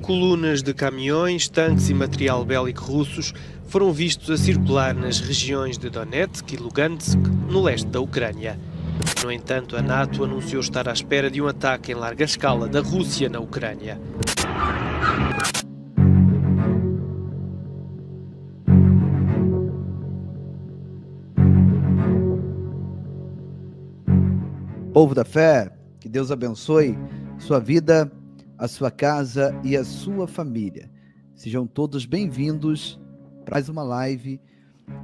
Colunas de caminhões, tanques e material bélico russos foram vistos a circular nas regiões de Donetsk e Lugansk, no leste da Ucrânia. No entanto, a NATO anunciou estar à espera de um ataque em larga escala da Rússia na Ucrânia. Povo da fé, que Deus abençoe sua vida, a sua casa e a sua família. Sejam todos bem-vindos para mais uma live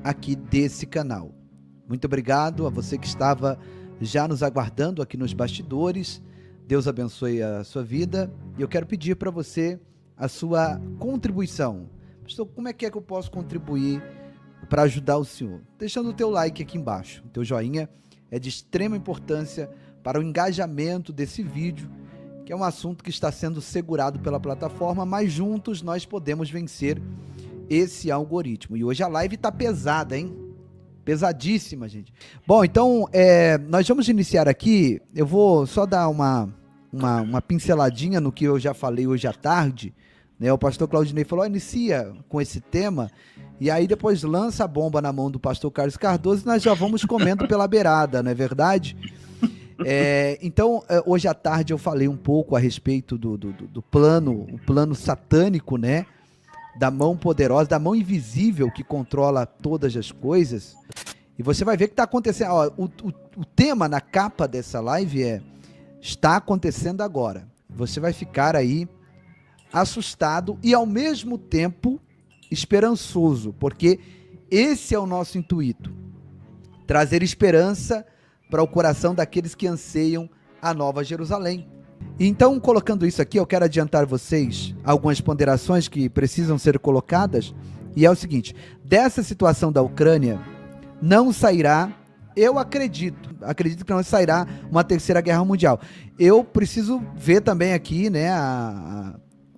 aqui desse canal. Muito obrigado a você que estava já nos aguardando aqui nos bastidores. Deus abençoe a sua vida. E eu quero pedir para você a sua contribuição. Pastor, como é que eu posso contribuir para ajudar o Senhor? Deixando o teu like aqui embaixo. O teu joinha é de extrema importância para o engajamento desse vídeo, que é um assunto que está sendo segurado pela plataforma, mas juntos nós podemos vencer esse algoritmo. E hoje a live está pesada, hein? Pesadíssima, gente. Bom, então, nós vamos iniciar aqui. Eu vou só dar uma pinceladinha no que eu já falei hoje à tarde, né? O pastor Claudinei falou, inicia com esse tema, e aí depois lança a bomba na mão do pastor Carlos Cardoso e nós já vamos comendo pela beirada, não é verdade? Então, hoje à tarde eu falei um pouco a respeito do plano, o plano satânico, né? Da mão poderosa, da mão invisível que controla todas as coisas. E você vai ver que está acontecendo. Ó, o tema na capa dessa live está acontecendo agora. Você vai ficar aí assustado e ao mesmo tempo esperançoso, porque esse é o nosso intuito, trazer esperança para o coração daqueles que anseiam a Nova Jerusalém. Então, colocando isso aqui, eu quero adiantar vocês algumas ponderações que precisam ser colocadas, e é o seguinte: dessa situação da Ucrânia não sairá, eu acredito que não sairá uma terceira guerra mundial. Eu preciso ver também aqui, né,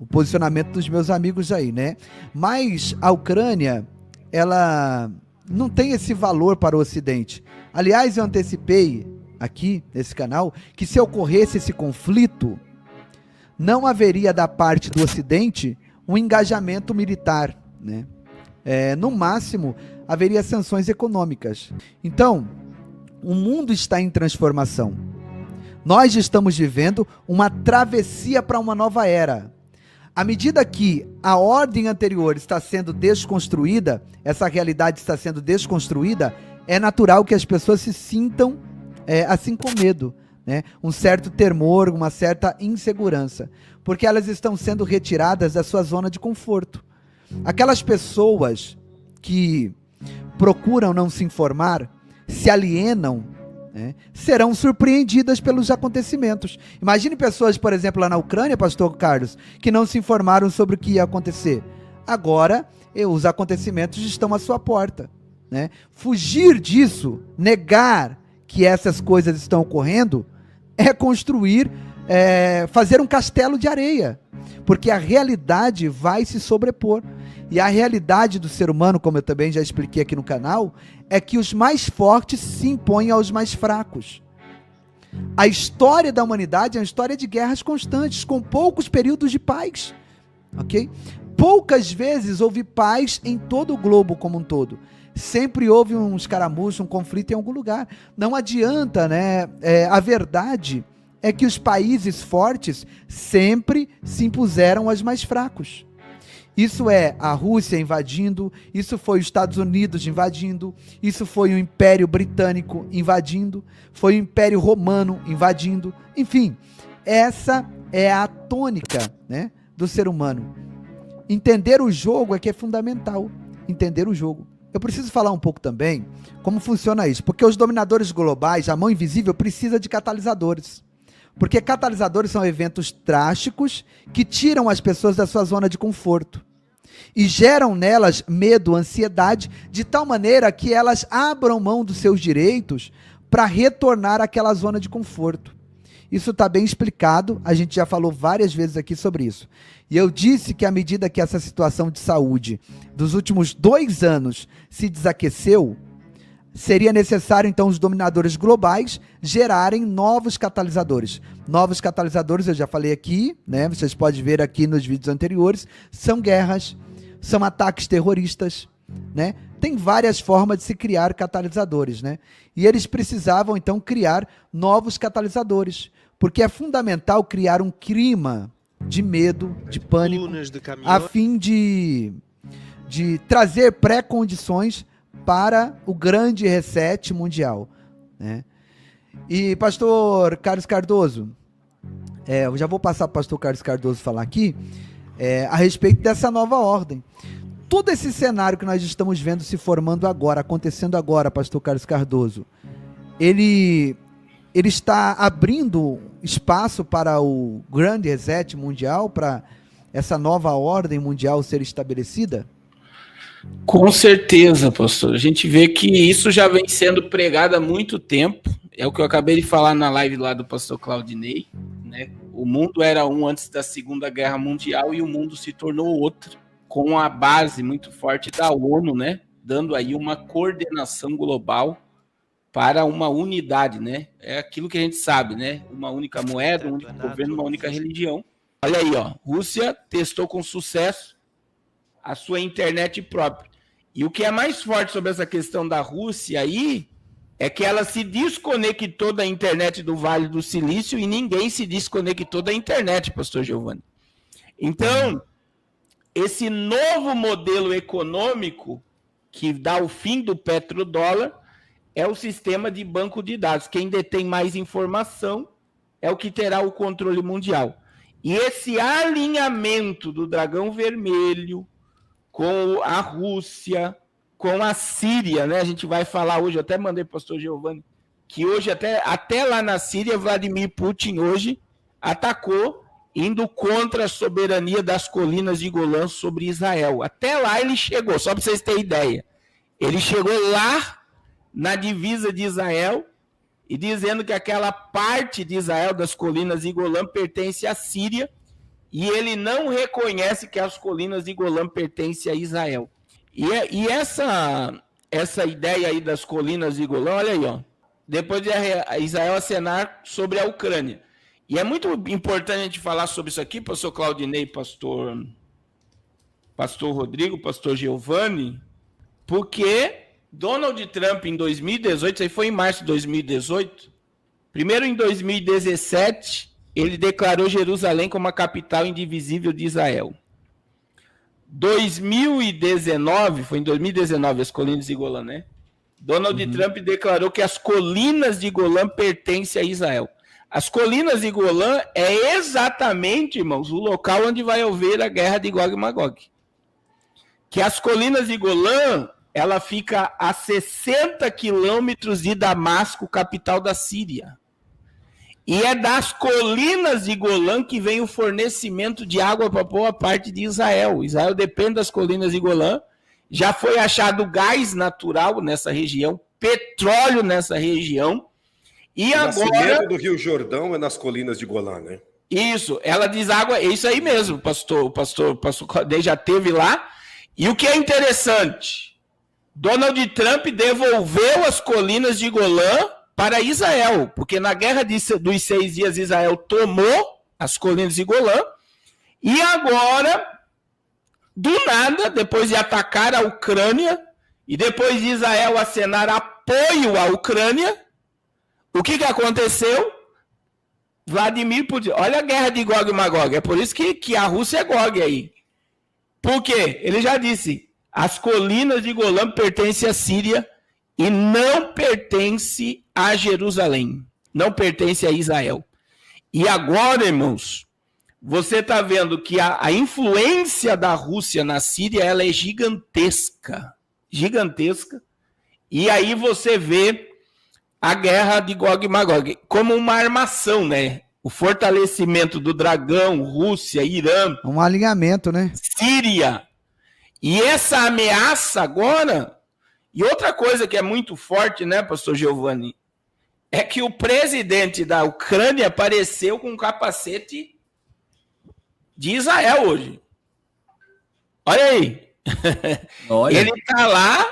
o posicionamento dos meus amigos aí, né? Mas a Ucrânia, ela não tem esse valor para o Ocidente. Aliás, eu antecipei aqui nesse canal que se ocorresse esse conflito, não haveria da parte do Ocidente um engajamento militar, né? No máximo, haveria sanções econômicas. Então, o mundo está em transformação. Nós estamos vivendo uma travessia para uma nova era. À medida que a ordem anterior está sendo desconstruída, essa realidade está sendo desconstruída, é natural que as pessoas se sintam assim com medo, né? Um certo temor, uma certa insegurança, porque elas estão sendo retiradas da sua zona de conforto. Aquelas pessoas que procuram não se informar, se alienam, né, serão surpreendidas pelos acontecimentos. Imagine pessoas, por exemplo, lá na Ucrânia, pastor Carlos, que não se informaram sobre o que ia acontecer. Agora, os acontecimentos estão à sua porta, né? Fugir disso, negar que essas coisas estão ocorrendo, é construir, fazer um castelo de areia, porque a realidade vai se sobrepor. E a realidade do ser humano, como eu também já expliquei aqui no canal, é que os mais fortes se impõem aos mais fracos. A história da humanidade é uma história de guerras constantes, com poucos períodos de paz, ok? Poucas vezes houve paz em todo o globo como um todo. Sempre houve um escaramuço, um conflito em algum lugar. Não adianta, né? A verdade é que os países fortes sempre se impuseram aos mais fracos. Isso é a Rússia invadindo, isso foi os Estados Unidos invadindo, isso foi o Império Britânico invadindo, foi o Império Romano invadindo. Enfim, essa é a tônica, né, do ser humano. Entender o jogo é que é fundamental, entender o jogo. Eu preciso falar um pouco também como funciona isso, porque os dominadores globais, a mão invisível, precisa de catalisadores. Porque catalisadores são eventos drásticos que tiram as pessoas da sua zona de conforto e geram nelas medo, ansiedade, de tal maneira que elas abram mão dos seus direitos para retornar àquela zona de conforto. Isso está bem explicado, a gente já falou várias vezes aqui sobre isso. E eu disse que à medida que essa situação de saúde dos últimos 2 anos se desaqueceu, seria necessário, então, os dominadores globais gerarem novos catalisadores. Novos catalisadores, eu já falei aqui, né? Vocês podem ver aqui nos vídeos anteriores, são guerras, são ataques terroristas, né? Tem várias formas de se criar catalisadores, né? E eles precisavam, então, criar novos catalisadores, porque é fundamental criar um clima de medo, de pânico, a fim de trazer pré-condições para o grande reset mundial, né? E pastor Carlos Cardoso, eu já vou passar para o pastor Carlos Cardoso falar aqui a respeito dessa nova ordem. Todo esse cenário que nós estamos vendo se formando agora, acontecendo agora, pastor Carlos Cardoso, ele está abrindo espaço para o grande reset mundial, para essa nova ordem mundial ser estabelecida? Com certeza, pastor. A gente vê que isso já vem sendo pregado há muito tempo. É o que eu acabei de falar na live lá do pastor Claudinei, né? O mundo era um antes da Segunda Guerra Mundial e o mundo se tornou outro, com a base muito forte da ONU, né? Dando aí uma coordenação global para uma unidade, né? É aquilo que a gente sabe, né? Uma única moeda, um único governo, uma única religião. Olha aí, ó. Rússia testou com sucesso a sua internet própria. E o que é mais forte sobre essa questão da Rússia aí é que ela se desconectou da internet do Vale do Silício e ninguém se desconectou da internet, pastor Giovanni. Então, esse novo modelo econômico que dá o fim do petrodólar é o sistema de banco de dados. Quem detém mais informação é o que terá o controle mundial. E esse alinhamento do dragão vermelho com a Rússia, com a Síria, né? A gente vai falar hoje, eu até mandei para o pastor Giovanni, que hoje, até lá na Síria, Vladimir Putin hoje atacou, indo contra a soberania das colinas de Golã sobre Israel. Até lá ele chegou, só para vocês terem ideia. Ele chegou lá na divisa de Israel e dizendo que aquela parte de Israel das colinas de Golã pertence à Síria e ele não reconhece que as colinas de Golã pertencem a Israel. E essa ideia aí das colinas de Golã, olha aí, ó, depois de Israel acenar sobre a Ucrânia. E é muito importante a gente falar sobre isso aqui, pastor Claudinei, pastor Rodrigo, pastor Giovanni, porque Donald Trump em 2018, isso aí foi em março de 2018, primeiro em 2017, ele declarou Jerusalém como a capital indivisível de Israel. 2019, foi em 2019, as colinas de Golã, né? Donald Trump declarou que as colinas de Golã pertencem a Israel. As colinas de Golã é exatamente, irmãos, o local onde vai haver a guerra de Gog e Magog. Que as colinas de Golã, ela fica a 60 quilômetros de Damasco, capital da Síria. E é das colinas de Golã que vem o fornecimento de água para boa parte de Israel. Israel depende das colinas de Golã. Já foi achado gás natural nessa região, petróleo nessa região. E agora, o nascimento do Rio Jordão é nas colinas de Golã, né? Isso, ela deságua, é isso aí mesmo, o pastor Claudinei já esteve lá. E o que é interessante, Donald Trump devolveu as colinas de Golã para Israel, porque na guerra dos 6 dias Israel tomou as colinas de Golã, e agora, do nada, depois de atacar a Ucrânia, e depois de Israel acenar apoio à Ucrânia, o que aconteceu? Vladimir Putin, olha a guerra de Gog e Magog, é por isso que a Rússia é Gog aí. Por quê? Ele já disse, as colinas de Golã pertencem à Síria e não pertence a Jerusalém, não pertence a Israel. E agora, irmãos, você está vendo que a influência da Rússia na Síria, ela é gigantesca, gigantesca, e aí você vê a guerra de Gog e Magog como uma armação, né? O fortalecimento do dragão, Rússia, Irã. Um alinhamento, né? Síria. E essa ameaça agora... E outra coisa que é muito forte, né, pastor Giovanni? É que o presidente da Ucrânia apareceu com um capacete de Israel hoje. Olha aí. Olha. Ele está lá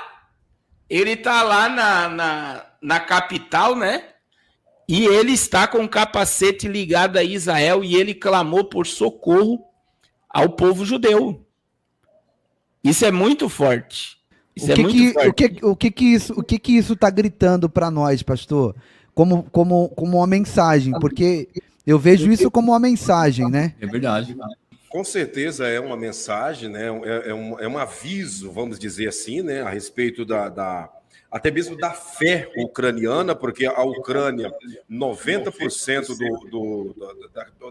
Ele está lá na capital, né? E ele está com o capacete ligado a Israel e ele clamou por socorro ao povo judeu. Isso é muito forte. O que isso está gritando para nós, pastor? Como uma mensagem, porque eu vejo isso como uma mensagem, né? É verdade. Com certeza é uma mensagem, né? É um aviso, vamos dizer assim, né? A respeito até mesmo da fé ucraniana, porque a Ucrânia, 90%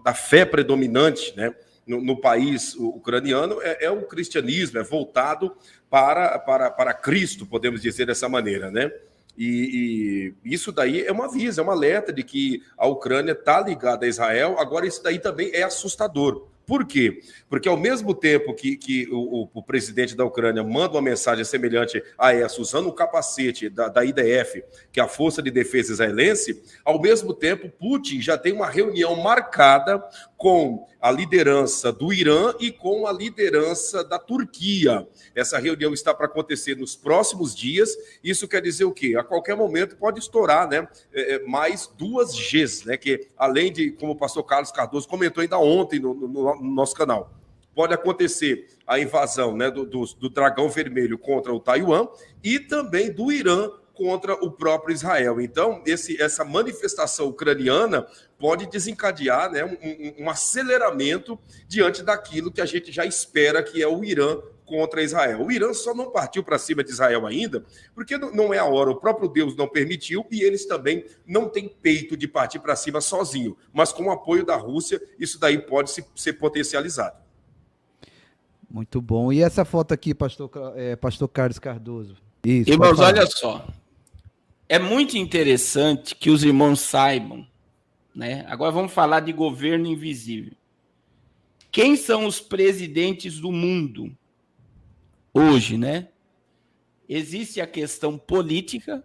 da fé predominante, né, no país ucraniano é o cristianismo, é voltado para Cristo, podemos dizer dessa maneira, né? E isso daí é um aviso, é um alerta de que a Ucrânia está ligada a Israel. Agora, isso daí também é assustador. Por quê? Porque ao mesmo tempo que o presidente da Ucrânia manda uma mensagem semelhante a essa, usando o capacete da IDF, que é a Força de Defesa Israelense, ao mesmo tempo Putin já tem uma reunião marcada com a liderança do Irã e com a liderança da Turquia. Essa reunião está para acontecer nos próximos dias. Isso quer dizer o quê? A qualquer momento pode estourar, né, mais 2 Gs, né, que além de, como o pastor Carlos Cardoso comentou ainda ontem no nosso canal, pode acontecer a invasão, né, do dragão vermelho contra o Taiwan e também do Irã contra o próprio Israel. Então, essa manifestação ucraniana pode desencadear, né, um aceleramento diante daquilo que a gente já espera, que é o Irã contra Israel. O Irã só não partiu para cima de Israel ainda, porque não é a hora, o próprio Deus não permitiu, e eles também não têm peito de partir para cima sozinho, mas com o apoio da Rússia, isso daí pode ser potencializado. Muito bom. E essa foto aqui, pastor Carlos Cardoso? Isso, irmãos, olha só. É muito interessante que os irmãos saibam, né? Agora vamos falar de governo invisível. Quem são os presidentes do mundo hoje, né? Existe a questão política,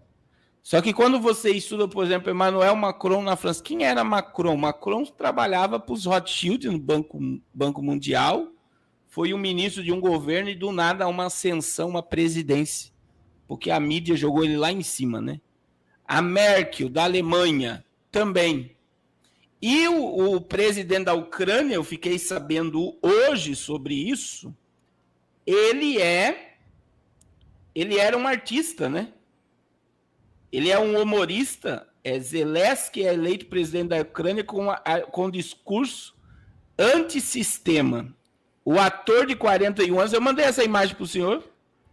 só que quando você estuda, por exemplo, Emmanuel Macron na França, quem era Macron? Macron trabalhava para os Rothschild no Banco Mundial, foi um ministro de um governo e do nada uma ascensão, uma presidência, porque a mídia jogou ele lá em cima, né? A Merkel, da Alemanha, também. E o presidente da Ucrânia, eu fiquei sabendo hoje sobre isso, ele era um artista, né? Ele é um humorista, Zelensky é eleito presidente da Ucrânia com discurso antissistema. O ator de 41 anos, eu mandei essa imagem para o senhor,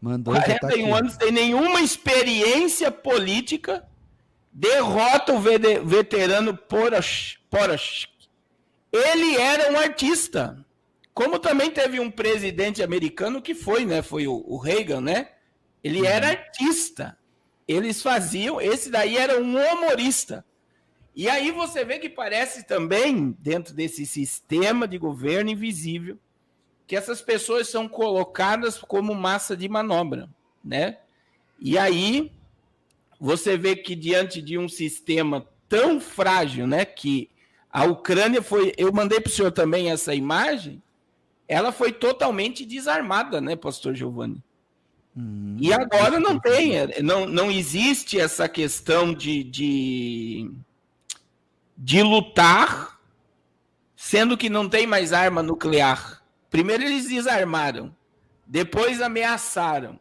mandou, 41 anos, sem nenhuma experiência política, derrota o veterano Poroshenko. Ele era um artista. Como também teve um presidente americano que foi, né? Foi o Reagan, né? Ele era artista. Eles faziam... Esse daí era um humorista. E aí você vê que parece também, dentro desse sistema de governo invisível, que essas pessoas são colocadas como massa de manobra, né? E aí você vê que diante de um sistema tão frágil, né, que a Ucrânia foi... Eu mandei para o senhor também essa imagem, ela foi totalmente desarmada, né, pastor Giovanni? E agora não existe essa questão de lutar, sendo que não tem mais arma nuclear. Primeiro eles desarmaram, depois ameaçaram.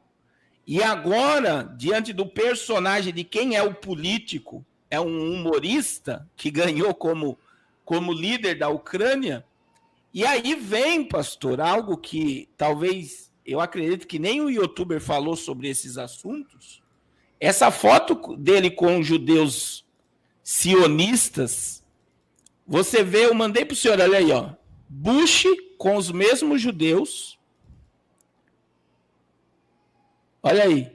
E agora, diante do personagem de quem é o político, é um humorista que ganhou como líder da Ucrânia, e aí vem, pastor, algo que talvez, eu acredito que nem o youtuber falou sobre esses assuntos, essa foto dele com judeus sionistas, você vê, eu mandei para o senhor, olha aí, ó, Bush com os mesmos judeus, olha aí,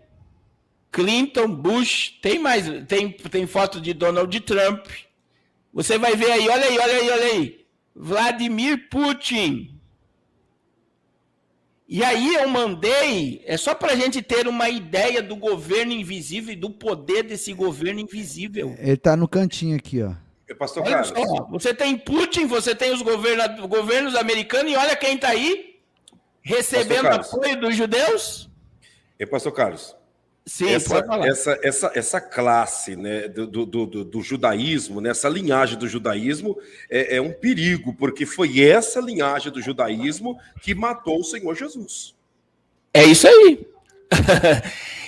Clinton, Bush, tem foto de Donald Trump, você vai ver aí, olha aí, Vladimir Putin. E aí eu mandei, é só para a gente ter uma ideia do governo invisível e do poder desse governo invisível. Ele está no cantinho aqui, ó. Pastor olha Carlos. só, você tem Putin, você tem os governos americanos, e olha quem está aí, recebendo apoio dos judeus. Pastor Carlos, Sim, pode falar. Essa classe, né, do judaísmo, né, essa linhagem do judaísmo é um perigo, porque foi essa linhagem do judaísmo que matou o Senhor Jesus. É isso aí.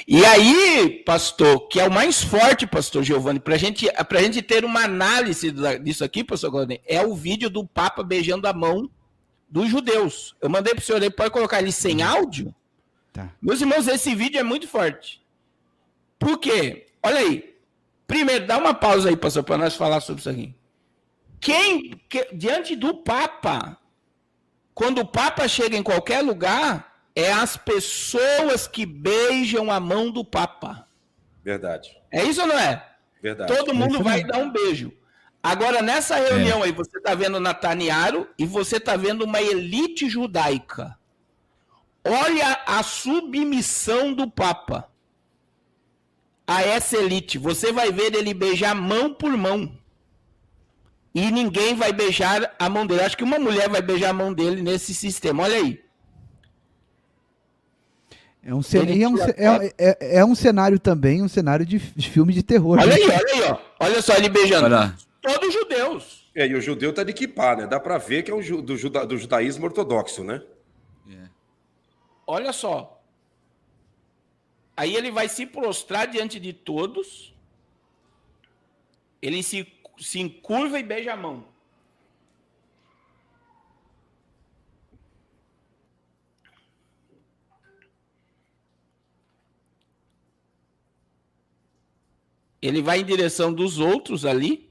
E aí, pastor, que é o mais forte, pastor Giovanni, para gente ter uma análise disso aqui, pastor Claudinei, é o vídeo do Papa beijando a mão dos judeus. Eu mandei para o senhor, ele pode colocar ali sem áudio? Tá. Meus irmãos, esse vídeo é muito forte. Por quê? Olha aí. Primeiro, dá uma pausa aí, pastor, para nós falar sobre isso aqui. Diante do Papa, quando o Papa chega em qualquer lugar, é as pessoas que beijam a mão do Papa. Verdade. É isso ou não é? Verdade. Todo mundo vai dar um beijo. Agora, nessa reunião aí, você está vendo Netanyahu e você está vendo uma elite judaica. Olha a submissão do Papa a essa elite. Você vai ver ele beijar mão por mão. E ninguém vai beijar a mão dele. Acho que uma mulher vai beijar a mão dele nesse sistema. Olha aí. É um cenário também, um cenário de filme de terror. Olha aí, ó. Olha só ele beijando. Olha. Todos judeus. E o judeu tá de kippah, né? Dá para ver que é do judaísmo ortodoxo, né? Olha só. Aí ele vai se prostrar diante de todos. Ele se encurva e beija a mão. Ele vai em direção dos outros ali.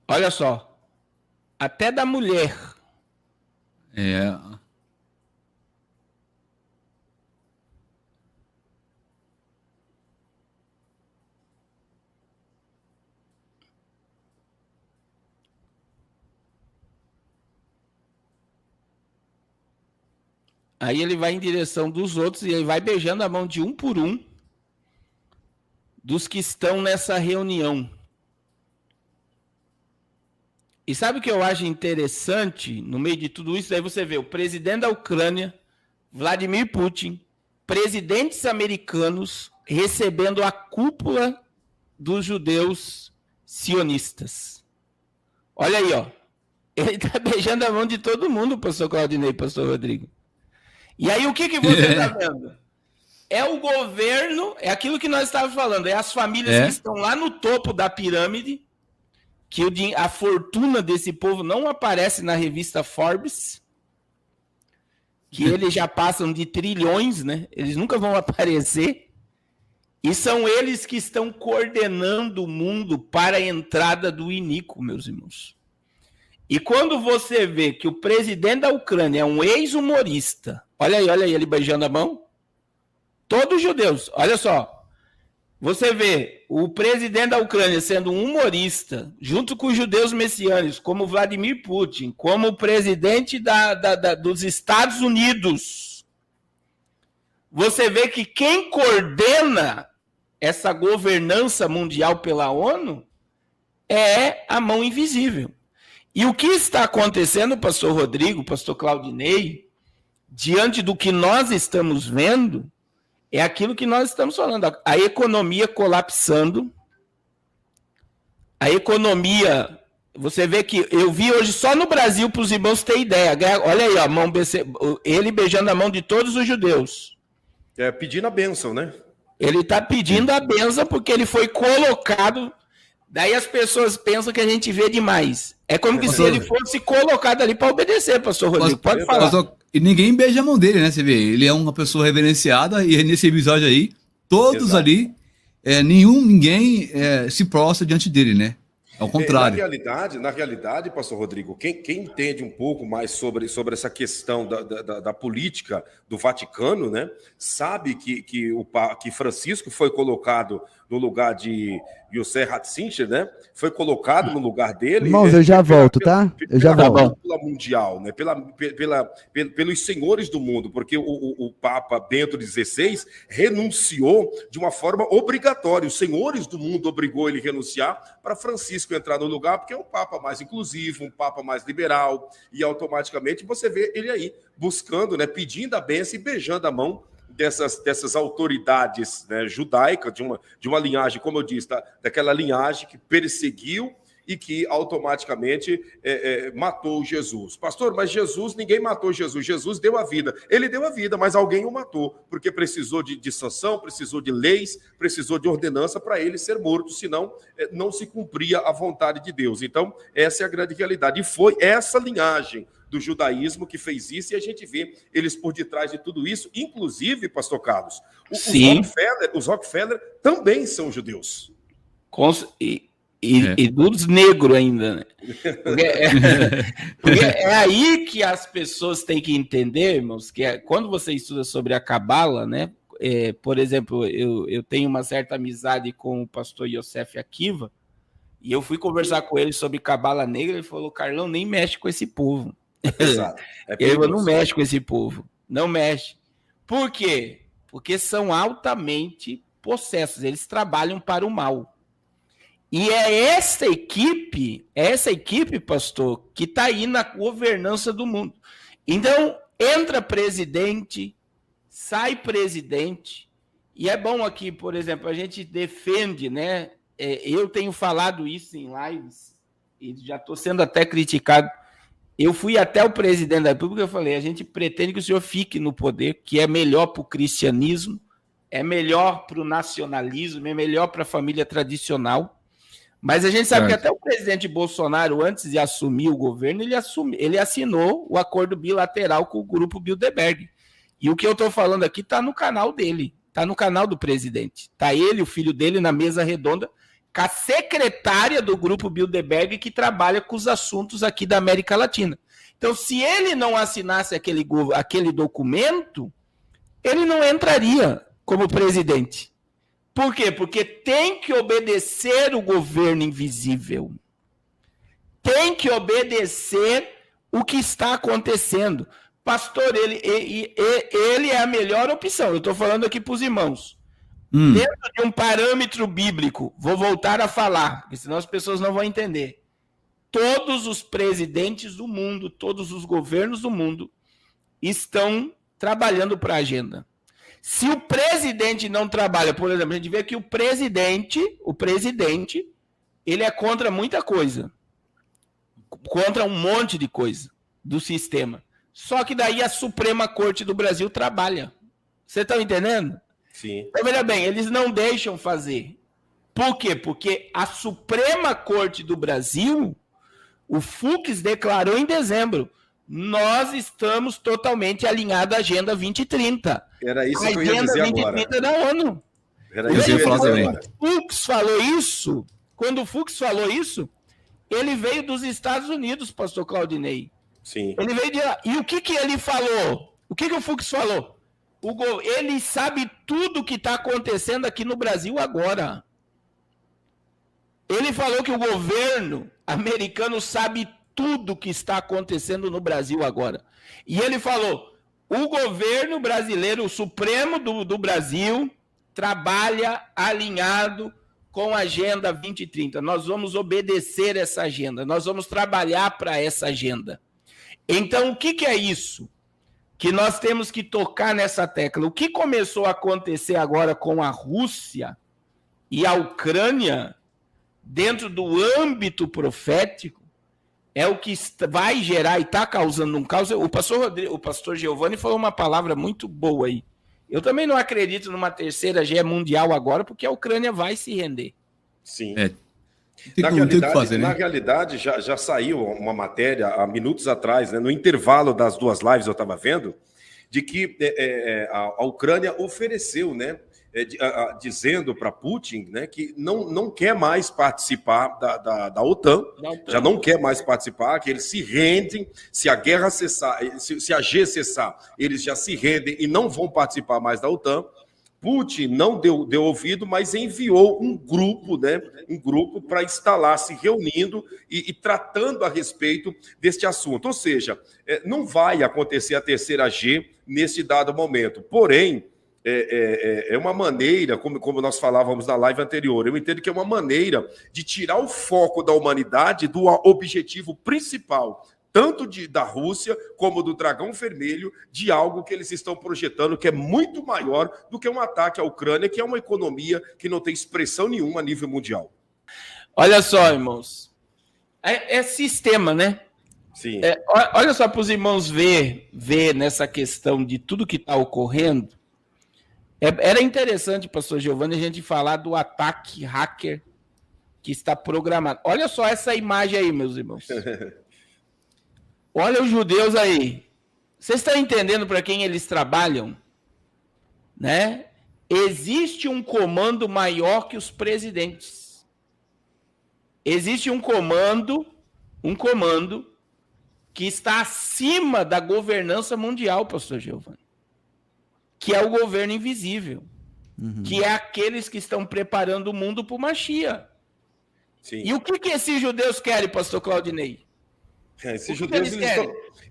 Olha só. Até da mulher. É. Aí ele vai em direção dos outros e ele vai beijando a mão de um por um dos que estão nessa reunião. E sabe o que eu acho interessante no meio de tudo isso? Aí você vê o presidente da Ucrânia, Vladimir Putin, presidentes americanos recebendo a cúpula dos judeus sionistas. Olha aí, ó. Ele está beijando a mão de todo mundo, pastor Claudinei, pastor Rodrigo. E aí o que você está vendo? É o governo, é aquilo que nós estávamos falando, é as famílias que estão lá no topo da pirâmide, que a fortuna desse povo não aparece na revista Forbes, que eles já passam de trilhões, né? Eles nunca vão aparecer. E são eles que estão coordenando o mundo para a entrada do iníquo, meus irmãos. E quando você vê que o presidente da Ucrânia é um ex-humorista, olha aí ele beijando a mão, todos judeus, olha só. Você vê o presidente da Ucrânia sendo um humorista, junto com os judeus messiânicos, como Vladimir Putin, como o presidente dos Estados Unidos. Você vê que quem coordena essa governança mundial pela ONU é a mão invisível. E o que está acontecendo, pastor Rodrigo, pastor Claudinei, diante do que nós estamos vendo, é aquilo que nós estamos falando. A economia colapsando. A economia... Você vê que eu vi hoje só no Brasil, para os irmãos terem ideia. Olha aí, ó, ele beijando a mão de todos os judeus. Pedindo a bênção, né? Ele está pedindo a bênção porque ele foi colocado... Daí as pessoas pensam que a gente vê demais. É como que se ele fosse colocado ali para obedecer, pastor Rodrigo. Pode falar. E ninguém beija a mão dele, né? Você vê, ele é uma pessoa reverenciada e nesse episódio aí, todos ali, ninguém se prostra diante dele, né? Ao contrário. Na realidade, pastor Rodrigo, quem entende um pouco mais sobre essa questão da política do Vaticano, né, sabe que Francisco foi colocado no lugar de Yusser Hatzincher, né? Foi colocado no lugar dele. Irmãos, eu já volto, tá? Eu já volto. Pela mundial, né? Pelos senhores do mundo, porque o Papa Bento XVI renunciou de uma forma obrigatória. Os senhores do mundo obrigou ele a renunciar para Francisco entrar no lugar, porque é um Papa mais inclusivo, um Papa mais liberal, e automaticamente você vê ele aí buscando, né? Pedindo a bênção e beijando a mão dessas autoridades, né, judaicas, de uma linhagem, como eu disse, daquela linhagem que perseguiu e que automaticamente matou Jesus. Pastor, mas ninguém matou Jesus. Jesus deu a vida. Ele deu a vida, mas alguém o matou, porque precisou de sanção, precisou de leis, precisou de ordenança para ele ser morto, senão não se cumpria a vontade de Deus. Então, essa é a grande realidade. E foi essa linhagem do judaísmo que fez isso, e a gente vê eles por detrás de tudo isso, inclusive, pastor Carlos, os Rockefeller também são judeus. E dos negros ainda, né? Porque é aí que as pessoas têm que entender, irmãos, que quando você estuda sobre a Cabala, né? Por exemplo, eu tenho uma certa amizade com o pastor Yosef Akiva, e eu fui conversar com ele sobre Cabala negra, ele falou, Carlão, nem mexe com esse povo. Exato. Ele não mexe com esse povo, não mexe. Por quê? Porque são altamente possessos, eles trabalham para o mal. E é essa equipe, pastor, que está aí na governança do mundo. Então, entra presidente, sai presidente, e é bom aqui, por exemplo, a gente defende, né? Eu tenho falado isso em lives, e já estou sendo até criticado. Eu fui até o presidente da República e falei, a gente pretende que o senhor fique no poder, que é melhor para o cristianismo, é melhor para o nacionalismo, é melhor para a família tradicional. Mas a gente sabe que até o presidente Bolsonaro, antes de assumir o governo, ele assinou o acordo bilateral com o grupo Bilderberg. E o que eu estou falando aqui está no canal dele, está no canal do presidente. Está ele, o filho dele, na mesa redonda, com a secretária do grupo Bilderberg, que trabalha com os assuntos aqui da América Latina. Então, se ele não assinasse aquele documento, ele não entraria como presidente. Por quê? Porque tem que obedecer o governo invisível. Tem que obedecer o que está acontecendo. Pastor, ele é a melhor opção. Eu estou falando aqui para os irmãos. Dentro de um parâmetro bíblico, vou voltar a falar, porque senão as pessoas não vão entender. Todos os presidentes do mundo, todos os governos do mundo estão trabalhando para a agenda. Se o presidente não trabalha, por exemplo, a gente vê que o presidente, ele é contra muita coisa. Contra um monte de coisa do sistema. Só que daí a Suprema Corte do Brasil trabalha. Você está entendendo? Sim. Então, veja bem, eles não deixam fazer. Por quê? Porque a Suprema Corte do Brasil, o Fux declarou em dezembro, nós estamos totalmente alinhados à Agenda 2030. Era isso que eu ia dizer agora. A Agenda 2030 da ONU. Era isso que eu ia falar também. Quando o Fux falou isso, ele veio dos Estados Unidos, pastor Claudinei. Sim. Ele veio de lá. E o que ele falou? O que o Fux falou? Ele sabe tudo o que está acontecendo aqui no Brasil agora. Ele falou que o governo americano sabe tudo o que está acontecendo no Brasil agora. E ele falou, o governo brasileiro, o Supremo do Brasil, trabalha alinhado com a Agenda 2030. Nós vamos obedecer essa agenda, nós vamos trabalhar para essa agenda. Então, o que é isso? Que nós temos que tocar nessa tecla. O que começou a acontecer agora com a Rússia e a Ucrânia, dentro do âmbito profético, é o que vai gerar e está causando um caos. O pastor Giovanni falou uma palavra muito boa aí. Eu também não acredito numa terceira guerra mundial agora, porque a Ucrânia vai se render. Sim. Na realidade, já saiu uma matéria há minutos atrás, né, no intervalo das duas lives eu estava vendo, de que a Ucrânia ofereceu, né, dizendo para Putin, né, que não quer mais participar da OTAN, já não quer mais participar, que eles se rendem, se a guerra cessar, se a G cessar, eles já se rendem e não vão participar mais da OTAN, Putin não deu ouvido, mas enviou um grupo, né? Um grupo para estar lá se reunindo e tratando a respeito deste assunto. Ou seja, não vai acontecer a terceira G nesse dado momento. Porém, é uma maneira, como nós falávamos na live anterior, eu entendo que é uma maneira de tirar o foco da humanidade do objetivo principal, tanto da Rússia como do Dragão Vermelho, de algo que eles estão projetando que é muito maior do que um ataque à Ucrânia, que é uma economia que não tem expressão nenhuma a nível mundial. Olha só, irmãos, é sistema, né? Sim. Olha só para os irmãos ver nessa questão de tudo que está ocorrendo. Era interessante, pastor Giovanni, a gente falar do ataque hacker que está programado. Olha só essa imagem aí, meus irmãos. Olha os judeus aí. Vocês estão entendendo para quem eles trabalham? Né? Existe um comando maior que os presidentes. Existe um comando que está acima da governança mundial, pastor Giovanni, que é o governo invisível, que é aqueles que estão preparando o mundo para o Mashiach. Sim. E o que esses judeus querem, pastor Claudinei?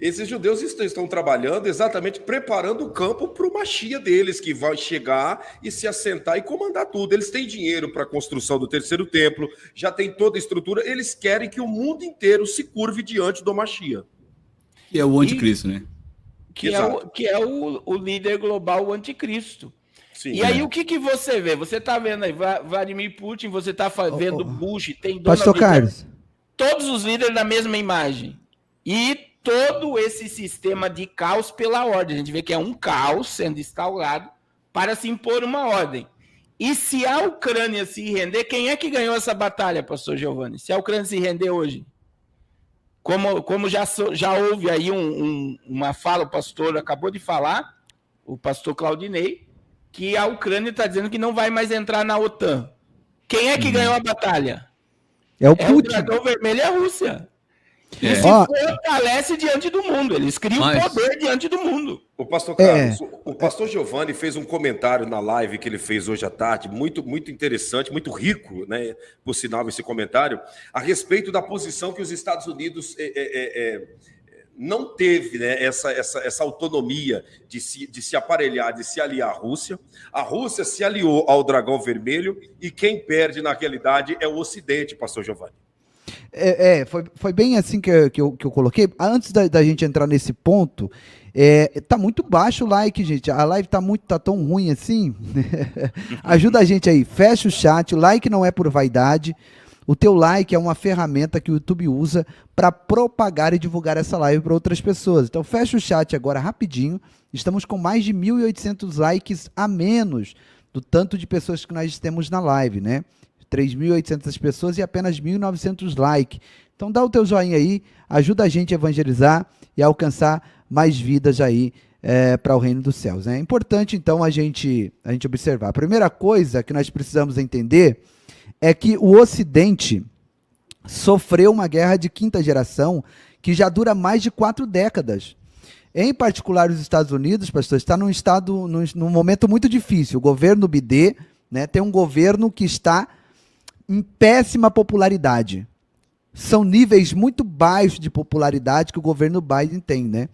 Esses judeus estão trabalhando exatamente preparando o campo para o Mashiach deles, que vai chegar e se assentar e comandar tudo. Eles têm dinheiro para a construção do terceiro templo, já tem toda a estrutura, eles querem que o mundo inteiro se curve diante do Mashiach. Que é o anticristo, né? Que é o líder global, o anticristo. Sim, e aí, o que você vê? Você está vendo aí Vladimir Putin, você está vendo Bush, tem Donald Pastor Carlos. Todos os líderes na mesma imagem. E todo esse sistema de caos pela ordem. A gente vê que é um caos sendo instaurado para se impor uma ordem. E se a Ucrânia se render, quem é que ganhou essa batalha, pastor Giovanni? Se a Ucrânia se render hoje? Como já houve aí uma fala, o pastor acabou de falar, o pastor Claudinei, que a Ucrânia está dizendo que não vai mais entrar na OTAN. Quem é que ganhou a batalha? É o Putin. O Dragão Vermelho e a Rússia. E se fortalece diante do mundo. Eles criam poder diante do mundo. O pastor Carlos, o pastor Giovanni fez um comentário na live que ele fez hoje à tarde, muito, muito interessante, muito rico, né? Por sinal, esse comentário, a respeito da posição que os Estados Unidos não teve, né, essa autonomia de se aparelhar, de se aliar à Rússia. A Rússia se aliou ao Dragão Vermelho e quem perde na realidade é o Ocidente, pastor Giovanni. Foi bem assim que eu coloquei. Antes da gente entrar nesse ponto, tá muito baixo o like, gente. A live tá tão ruim assim. Ajuda a gente aí, fecha o chat. O like não é por vaidade. O teu like é uma ferramenta que o YouTube usa para propagar e divulgar essa live para outras pessoas. Então fecha o chat agora rapidinho. Estamos com mais de 1.800 likes a menos do tanto de pessoas que nós temos na live, né? 3.800 pessoas e apenas 1.900 likes. Então dá o teu joinha aí, ajuda a gente a evangelizar e a alcançar mais vidas aí para o reino dos céus. É importante então a gente observar. A primeira coisa que nós precisamos entender é que o Ocidente sofreu uma guerra de quinta geração que já dura mais de 4 décadas. Em particular, os Estados Unidos, pastor, está num momento muito difícil. O governo Biden, né, tem um governo que está em péssima popularidade. São níveis muito baixos de popularidade que o governo Biden tem, né?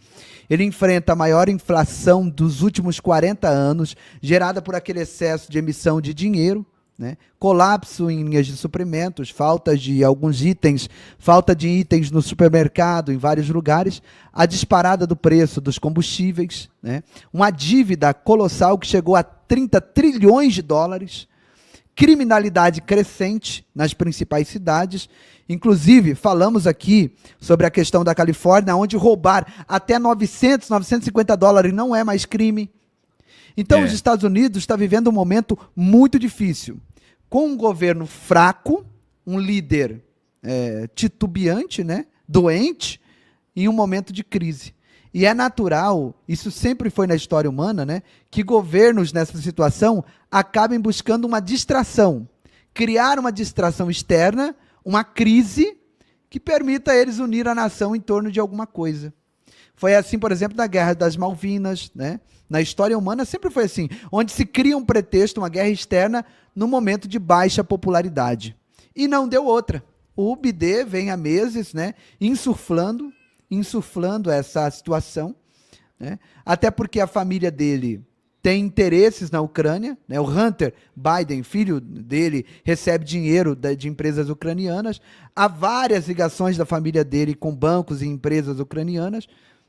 Ele enfrenta a maior inflação dos últimos 40 anos, gerada por aquele excesso de emissão de dinheiro, né? Colapso em linhas de suprimentos, falta de alguns itens, falta de itens no supermercado, em vários lugares, a disparada do preço dos combustíveis, né? Uma dívida colossal que chegou a 30 trilhões de dólares, criminalidade crescente nas principais cidades. Inclusive, falamos aqui sobre a questão da Califórnia, onde roubar até 950 dólares não é mais crime. Então, os Estados Unidos estão vivendo um momento muito difícil, com um governo fraco, um líder titubeante, né, doente, em um momento de crise. E é natural, isso sempre foi na história humana, né, que governos nessa situação acabem buscando uma distração, criar uma distração externa, uma crise que permita a eles unir a nação em torno de alguma coisa. Foi assim, por exemplo, na Guerra das Malvinas, né? Na história humana sempre foi assim, onde se cria um pretexto, uma guerra externa, no momento de baixa popularidade. E não deu outra. O BD vem há meses, né, insuflando essa situação, né? Até porque a família dele tem interesses na Ucrânia, né? O Hunter Biden, filho dele, recebe dinheiro de empresas ucranianas. Há várias ligações da família dele com bancos e empresas ucranianas,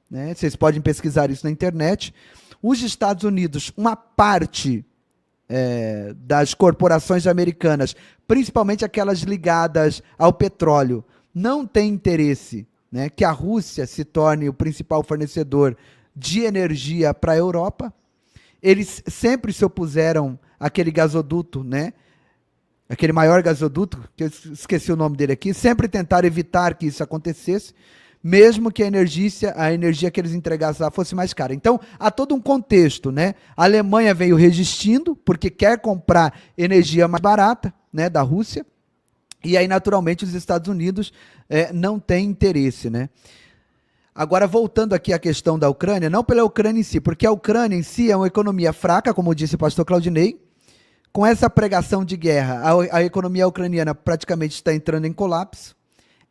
né? Vocês podem pesquisar isso na internet. Os Estados Unidos, uma parte das corporações americanas, principalmente aquelas ligadas ao petróleo, não tem interesse, né, que a Rússia se torne o principal fornecedor de energia para a Europa. Eles sempre se opuseram àquele gasoduto, né? Aquele maior gasoduto, que eu esqueci o nome dele aqui, sempre tentaram evitar que isso acontecesse, mesmo que a energia que eles entregassem lá fosse mais cara. Então, há todo um contexto, né? A Alemanha veio resistindo, porque quer comprar energia mais barata, né, da Rússia, e aí, naturalmente, os Estados Unidos não têm interesse, né? Agora, voltando aqui à questão da Ucrânia, não pela Ucrânia em si, porque a Ucrânia em si é uma economia fraca, como disse o pastor Claudinei. Com essa pregação de guerra, a economia ucraniana praticamente está entrando em colapso.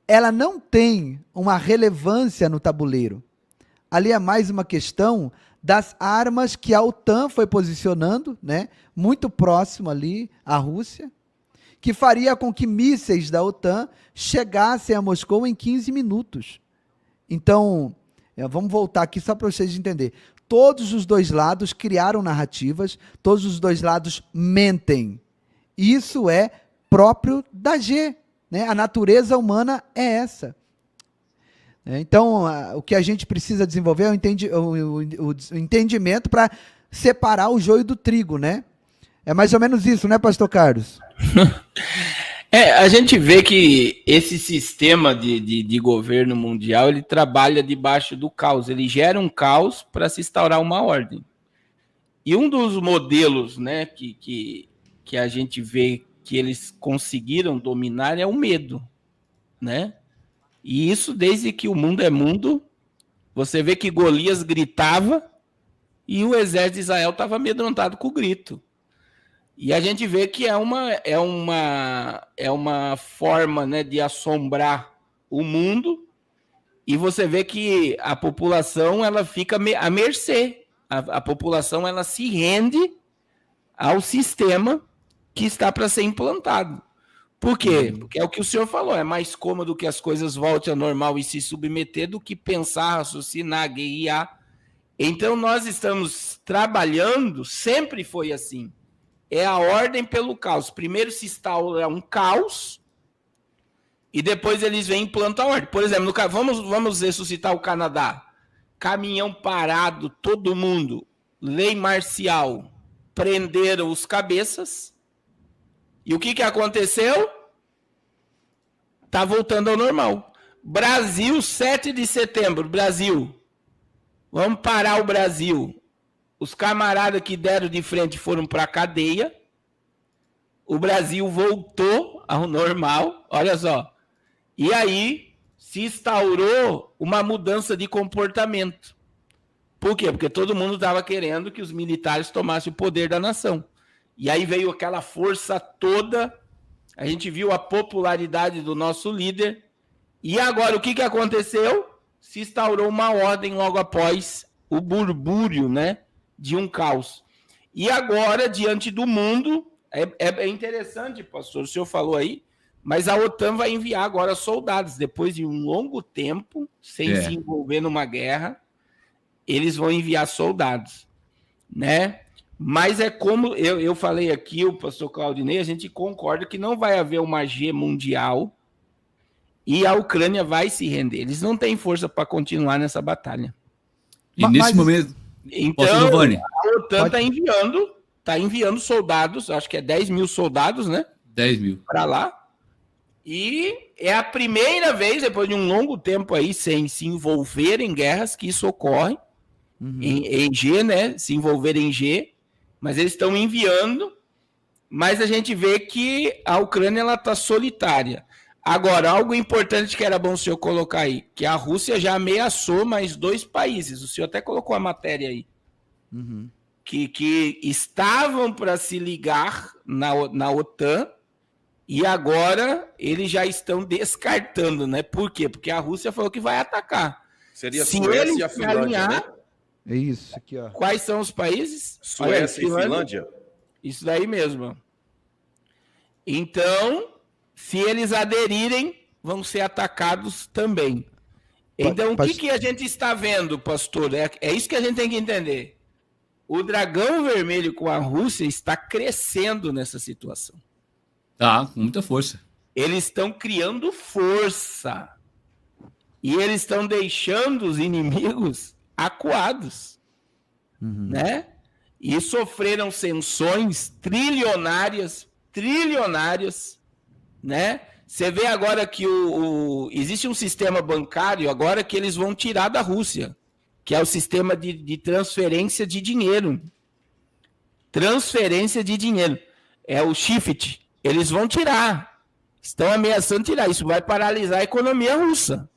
Ela não tem uma relevância no tabuleiro. Ali é mais uma questão das armas que a OTAN foi posicionando, né, muito próximo ali à Rússia, que faria com que mísseis da OTAN chegassem a Moscou em 15 minutos. Então, vamos voltar aqui só para vocês entenderem. Todos os dois lados criaram narrativas, todos os dois lados mentem. Isso é próprio da G, né? A natureza humana é essa. Então, o que a gente precisa desenvolver é o entendimento para separar o joio do trigo, né? É mais ou menos isso, né, pastor Carlos? A gente vê que esse sistema de governo mundial, ele trabalha debaixo do caos, ele gera um caos para se instaurar uma ordem. E um dos modelos, né, que a gente vê que eles conseguiram dominar é o medo, né? E isso desde que o mundo é mundo, você vê que Golias gritava e o exército de Israel estava amedrontado com o grito. E a gente vê que é uma forma, né, de assombrar o mundo, e você vê que a população ela fica à mercê. A população ela se rende ao sistema que está para ser implantado. Por quê? Porque é o que o senhor falou, é mais cômodo que as coisas voltem ao normal e se submeter do que pensar, raciocinar, guerrear. Então nós estamos trabalhando, sempre foi assim. É a ordem pelo caos. Primeiro se instaura um caos e depois eles vêm e implantam a ordem. Por exemplo, vamos ressuscitar o Canadá. Caminhão parado, todo mundo. Lei marcial. Prenderam os cabeças. E o que aconteceu? Está voltando ao normal. Brasil, 7 de setembro. Brasil. Vamos parar o Brasil. Os camaradas que deram de frente foram para a cadeia. O Brasil voltou ao normal. Olha só. E aí se instaurou uma mudança de comportamento. Por quê? Porque todo mundo estava querendo que os militares tomassem o poder da nação. E aí veio aquela força toda. A gente viu a popularidade do nosso líder. E agora o que aconteceu? Se instaurou uma ordem logo após o burbúrio, né, de um caos. E agora, diante do mundo, é interessante, pastor, o senhor falou aí, mas a OTAN vai enviar agora soldados. Depois de um longo tempo, sem se envolver numa guerra, eles vão enviar soldados, né? Mas é como eu falei aqui, o pastor Claudinei, a gente concorda que não vai haver uma G mundial e a Ucrânia vai se render. Eles não têm força para continuar nessa batalha. E nesse momento... Então, a OTAN está enviando soldados, acho que é 10 mil soldados, né? 10 mil. Para lá. E é a primeira vez, depois de um longo tempo aí, sem se envolver em guerras, que isso ocorre. Em G, né? Se envolver em G. Mas eles estão enviando. Mas a gente vê que a Ucrânia está solitária. Agora, algo importante que era bom o senhor colocar aí, que a Rússia já ameaçou mais 2 países, o senhor até colocou a matéria aí, que estavam para se ligar na OTAN e agora eles já estão descartando, né? Por quê? Porque a Rússia falou que vai atacar. Seria a Se Suécia eles e a Finlândia, alinhar, né? É isso aqui, ó. quais são os países? Suécia e Finlândia. Isso daí mesmo. Então, se eles aderirem, vão ser atacados também. Então, o que a gente está vendo, pastor? É isso que a gente tem que entender. O dragão vermelho com a Rússia está crescendo nessa situação. Tá, com muita força. Eles estão criando força. E eles estão deixando os inimigos acuados. Né? E sofreram sanções trilionárias, né? Você vê agora que existe um sistema bancário agora que eles vão tirar da Rússia, que é o sistema de transferência de dinheiro. Transferência de dinheiro. É o SWIFT. Eles vão tirar. Estão ameaçando tirar. Isso vai paralisar a economia russa.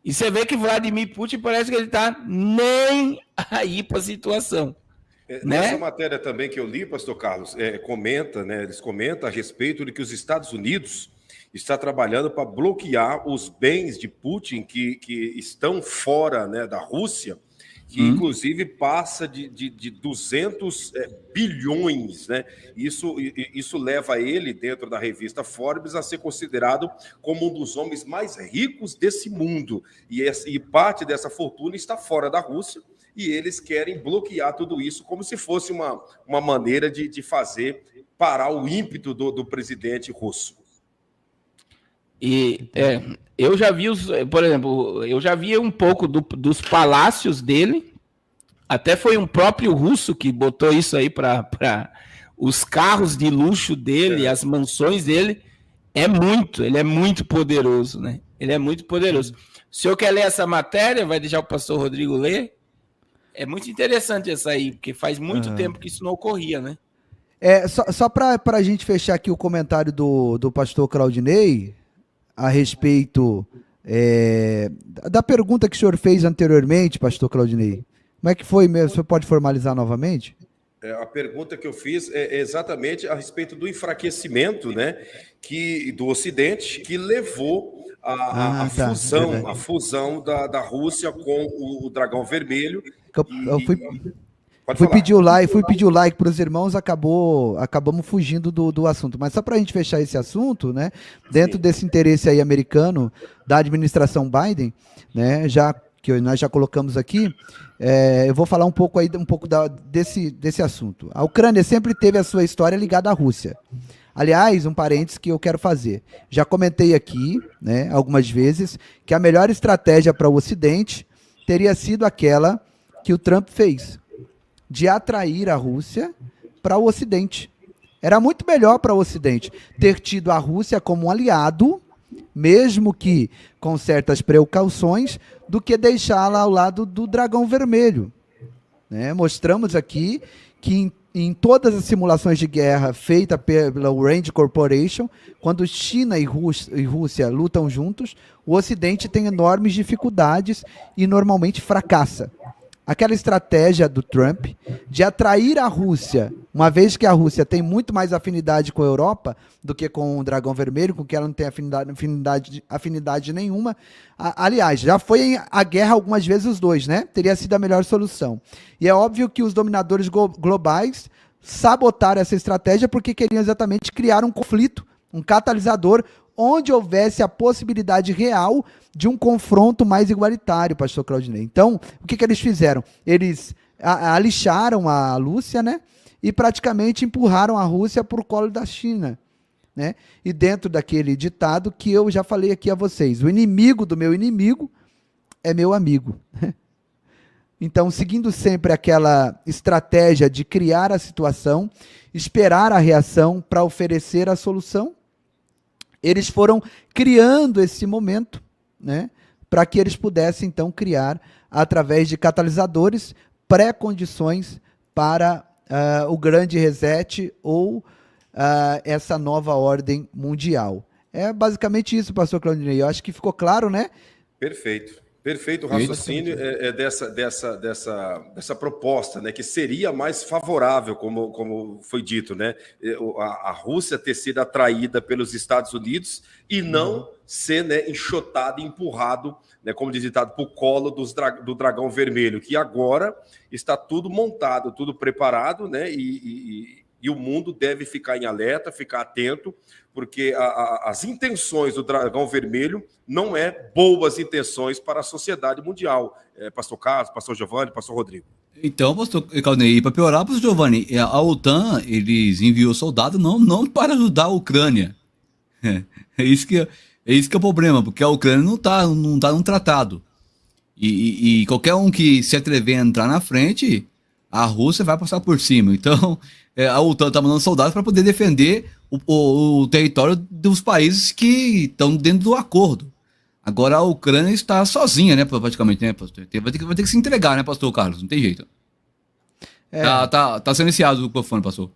E você vê que Vladimir Putin parece que ele está nem aí para a situação. Nessa né? matéria também que eu li, pastor Carlos, eles comentam a respeito de que os Estados Unidos está trabalhando para bloquear os bens de Putin que estão fora, né, da Rússia, que inclusive passa de 200 bilhões, né? Isso leva ele, dentro da revista Forbes, a ser considerado como um dos homens mais ricos desse mundo. E parte dessa fortuna está fora da Rússia, e eles querem bloquear tudo isso como se fosse uma maneira de fazer parar o ímpeto do presidente russo. E eu já vi, por exemplo, eu já vi um pouco dos palácios dele. Até foi um próprio russo que botou isso aí para os carros de luxo dele, as mansões dele. Ele é muito poderoso, né? Ele é muito poderoso. Se o senhor quer ler essa matéria, vai deixar o pastor Rodrigo ler. É muito interessante essa aí, porque faz muito tempo que isso não ocorria, né? Só para a gente fechar aqui o comentário do pastor Claudinei a respeito da pergunta que o senhor fez anteriormente, pastor Claudinei. Como é que foi mesmo? O senhor pode formalizar novamente? A pergunta que eu fiz é exatamente a respeito do enfraquecimento, né, do Ocidente, que levou a fusão da Rússia com o Dragão Vermelho. Fui pedir o like para os irmãos, acabamos fugindo do assunto. Mas só para a gente fechar esse assunto, né? Dentro desse interesse aí americano da administração Biden, né? Nós já colocamos aqui, eu vou falar um pouco desse assunto. A Ucrânia sempre teve a sua história ligada à Rússia. Aliás, um parênteses que eu quero fazer. Já comentei aqui, né, algumas vezes, que a melhor estratégia para o Ocidente teria sido aquela que o Trump fez, de atrair a Rússia para o Ocidente. Era muito melhor para o Ocidente ter tido a Rússia como um aliado, mesmo que com certas precauções, do que deixá-la ao lado do Dragão Vermelho. Né? Mostramos aqui que em todas as simulações de guerra feitas pela Rand Corporation, quando China e Rússia lutam juntos, o Ocidente tem enormes dificuldades e normalmente fracassa. Aquela estratégia do Trump de atrair a Rússia, uma vez que a Rússia tem muito mais afinidade com a Europa do que com o Dragão Vermelho, com que ela não tem afinidade nenhuma. Aliás, já foi a guerra algumas vezes os dois, né? Teria sido a melhor solução. E é óbvio que os dominadores globais sabotaram essa estratégia porque queriam exatamente criar um conflito, um catalisador, onde houvesse a possibilidade real de um confronto mais igualitário, pastor Claudinei. Então, o que eles fizeram? Eles alixaram a Rússia, né? E praticamente empurraram a Rússia para o colo da China, né? E dentro daquele ditado que eu já falei aqui a vocês, o inimigo do meu inimigo é meu amigo. Então, seguindo sempre aquela estratégia de criar a situação, esperar a reação para oferecer a solução, eles foram criando esse momento, né, para que eles pudessem, então, criar, através de catalisadores, pré-condições para o grande reset ou essa nova ordem mundial. É basicamente isso, pastor Claudinei. Eu acho que ficou claro, né? Perfeito. Perfeito o raciocínio dessa proposta, né, que seria mais favorável, como foi dito, né, a Rússia ter sido atraída pelos Estados Unidos e não ser, né, enxotado, empurrado, né, como diz ditado, para o colo do dragão vermelho, que agora está tudo montado, tudo preparado, né, e o mundo deve ficar em alerta, ficar atento, porque as intenções do dragão vermelho não é boas intenções para a sociedade mundial. Pastor Carlos, pastor Giovanni, pastor Rodrigo. Então, pastor Claudinei, para piorar, pastor Giovanni, a OTAN, eles enviou soldados não para ajudar a Ucrânia. É isso que é o problema, porque a Ucrânia não tá num tratado. E qualquer um que se atrever a entrar na frente, a Rússia vai passar por cima. Então, a OTAN está mandando soldados para poder defender o território dos países que estão dentro do acordo. Agora a Ucrânia está sozinha, né, praticamente, né, pastor? Vai ter que se entregar, né, pastor Carlos? Não tem jeito. Tá silenciado o microfone, pastor.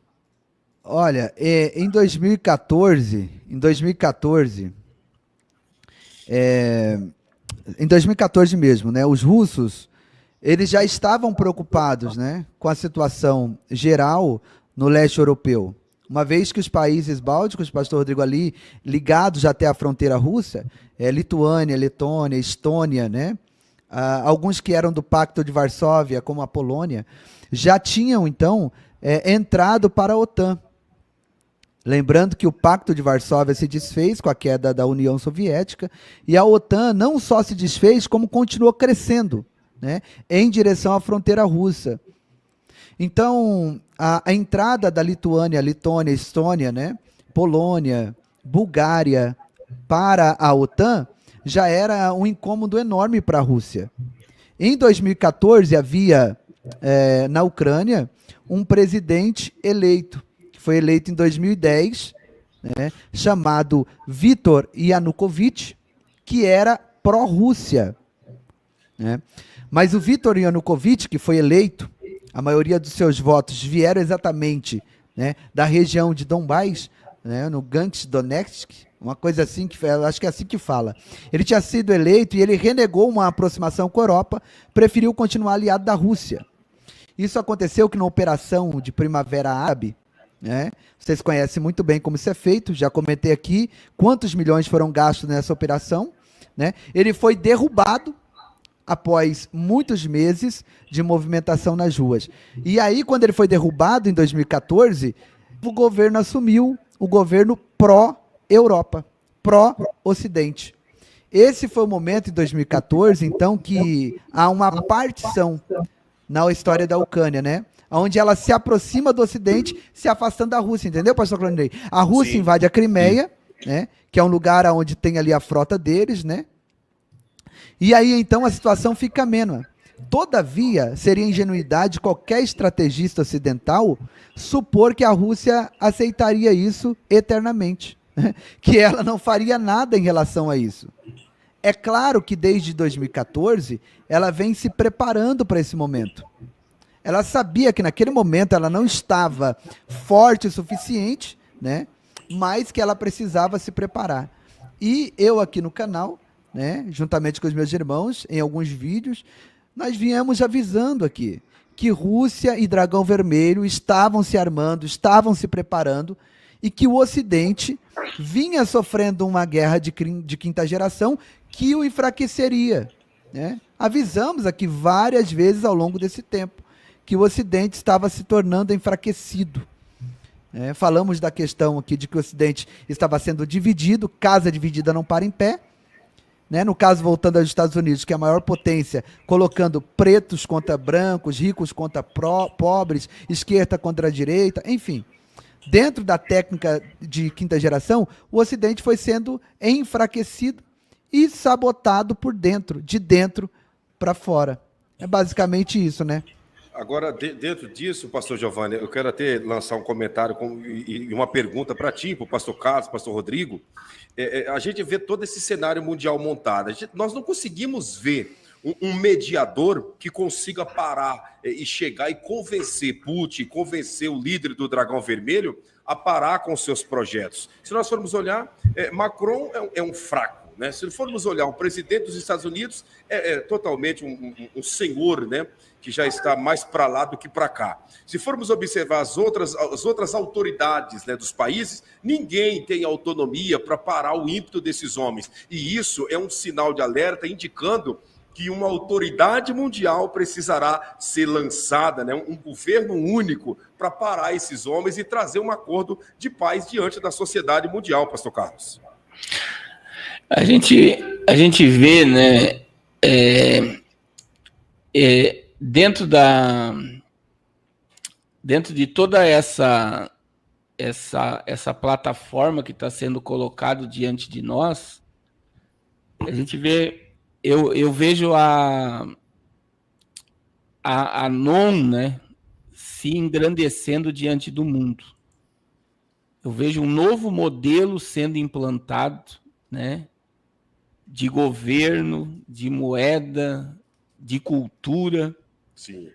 Olha, em 2014, em 2014 mesmo, né, os russos, eles já estavam preocupados, né, com a situação geral no leste europeu. Uma vez que os países bálticos, pastor Rodrigo, ali ligados até a fronteira russa, Lituânia, Letônia, Estônia, né, alguns que eram do Pacto de Varsóvia, como a Polônia, já tinham, então, entrado para a OTAN. Lembrando que o Pacto de Varsóvia se desfez com a queda da União Soviética, e a OTAN não só se desfez, como continuou crescendo, né, em direção à fronteira russa. Então, a entrada da Lituânia, Letônia, Estônia, né, Polônia, Bulgária para a OTAN já era um incômodo enorme para a Rússia. Em 2014, havia na Ucrânia um presidente eleito, que foi eleito em 2010, né, chamado Viktor Yanukovych, que era pró-Rússia, né? Mas o Viktor Yanukovych, que foi eleito, a maioria dos seus votos vieram exatamente, né, da região de Donbás, né, no Lugansk, Donetsk, uma coisa assim, acho que é assim que fala. Ele tinha sido eleito e ele renegou uma aproximação com a Europa, preferiu continuar aliado da Rússia. Isso aconteceu que na Operação de Primavera Árabe, né, vocês conhecem muito bem como isso é feito, já comentei aqui quantos milhões foram gastos nessa operação, né, ele foi derrubado após muitos meses de movimentação nas ruas. E aí, quando ele foi derrubado, em 2014, o governo assumiu o governo pró-Europa, pró-Ocidente. Esse foi o momento, em 2014, então, que há uma partição na história da Ucrânia, né? Onde ela se aproxima do Ocidente, se afastando da Rússia, entendeu, pastor Claudinei? A Rússia invade a Crimeia, né? Que é um lugar onde tem ali a frota deles, né? E aí, então, a situação fica amena. Todavia, seria ingenuidade de qualquer estrategista ocidental supor que a Rússia aceitaria isso eternamente, que ela não faria nada em relação a isso. É claro que desde 2014, ela vem se preparando para esse momento. Ela sabia que naquele momento ela não estava forte o suficiente, né, mas que ela precisava se preparar. E eu aqui no canal, né, juntamente com os meus irmãos, em alguns vídeos, nós viemos avisando aqui que Rússia e Dragão Vermelho estavam se armando, estavam se preparando, e que o Ocidente vinha sofrendo uma guerra de quinta geração que o enfraqueceria, né? Avisamos aqui várias vezes ao longo desse tempo que o Ocidente estava se tornando enfraquecido. Falamos da questão aqui de que o Ocidente estava sendo dividido, casa dividida não para em pé, né? No caso, voltando aos Estados Unidos, que é a maior potência, colocando pretos contra brancos, ricos contra pobres, esquerda contra a direita, enfim. Dentro da técnica de quinta geração, o Ocidente foi sendo enfraquecido e sabotado por dentro, de dentro para fora. É basicamente isso, né? Agora, dentro disso, pastor Giovanni, eu quero até lançar um comentário e uma pergunta para ti, para o pastor Carlos, pastor Rodrigo. A gente vê todo esse cenário mundial montado. Nós não conseguimos ver um mediador que consiga parar e chegar e convencer Putin, convencer o líder do Dragão Vermelho a parar com seus projetos. Se nós formos olhar, Macron é um fraco, né? Se formos olhar o presidente dos Estados Unidos, é totalmente um senhor, né? Que já está mais para lá do que para cá. Se formos observar as outras autoridades, né, dos países, ninguém tem autonomia para parar o ímpeto desses homens. E isso é um sinal de alerta indicando que uma autoridade mundial precisará ser lançada, né, um governo único para parar esses homens e trazer um acordo de paz diante da sociedade mundial, pastor Carlos. A gente vê, né, dentro de toda essa plataforma que está sendo colocado diante de nós, a gente vê, eu vejo a NON, né, se engrandecendo diante do mundo. Eu vejo um novo modelo sendo implantado, né, de governo, de moeda, de cultura. Sim.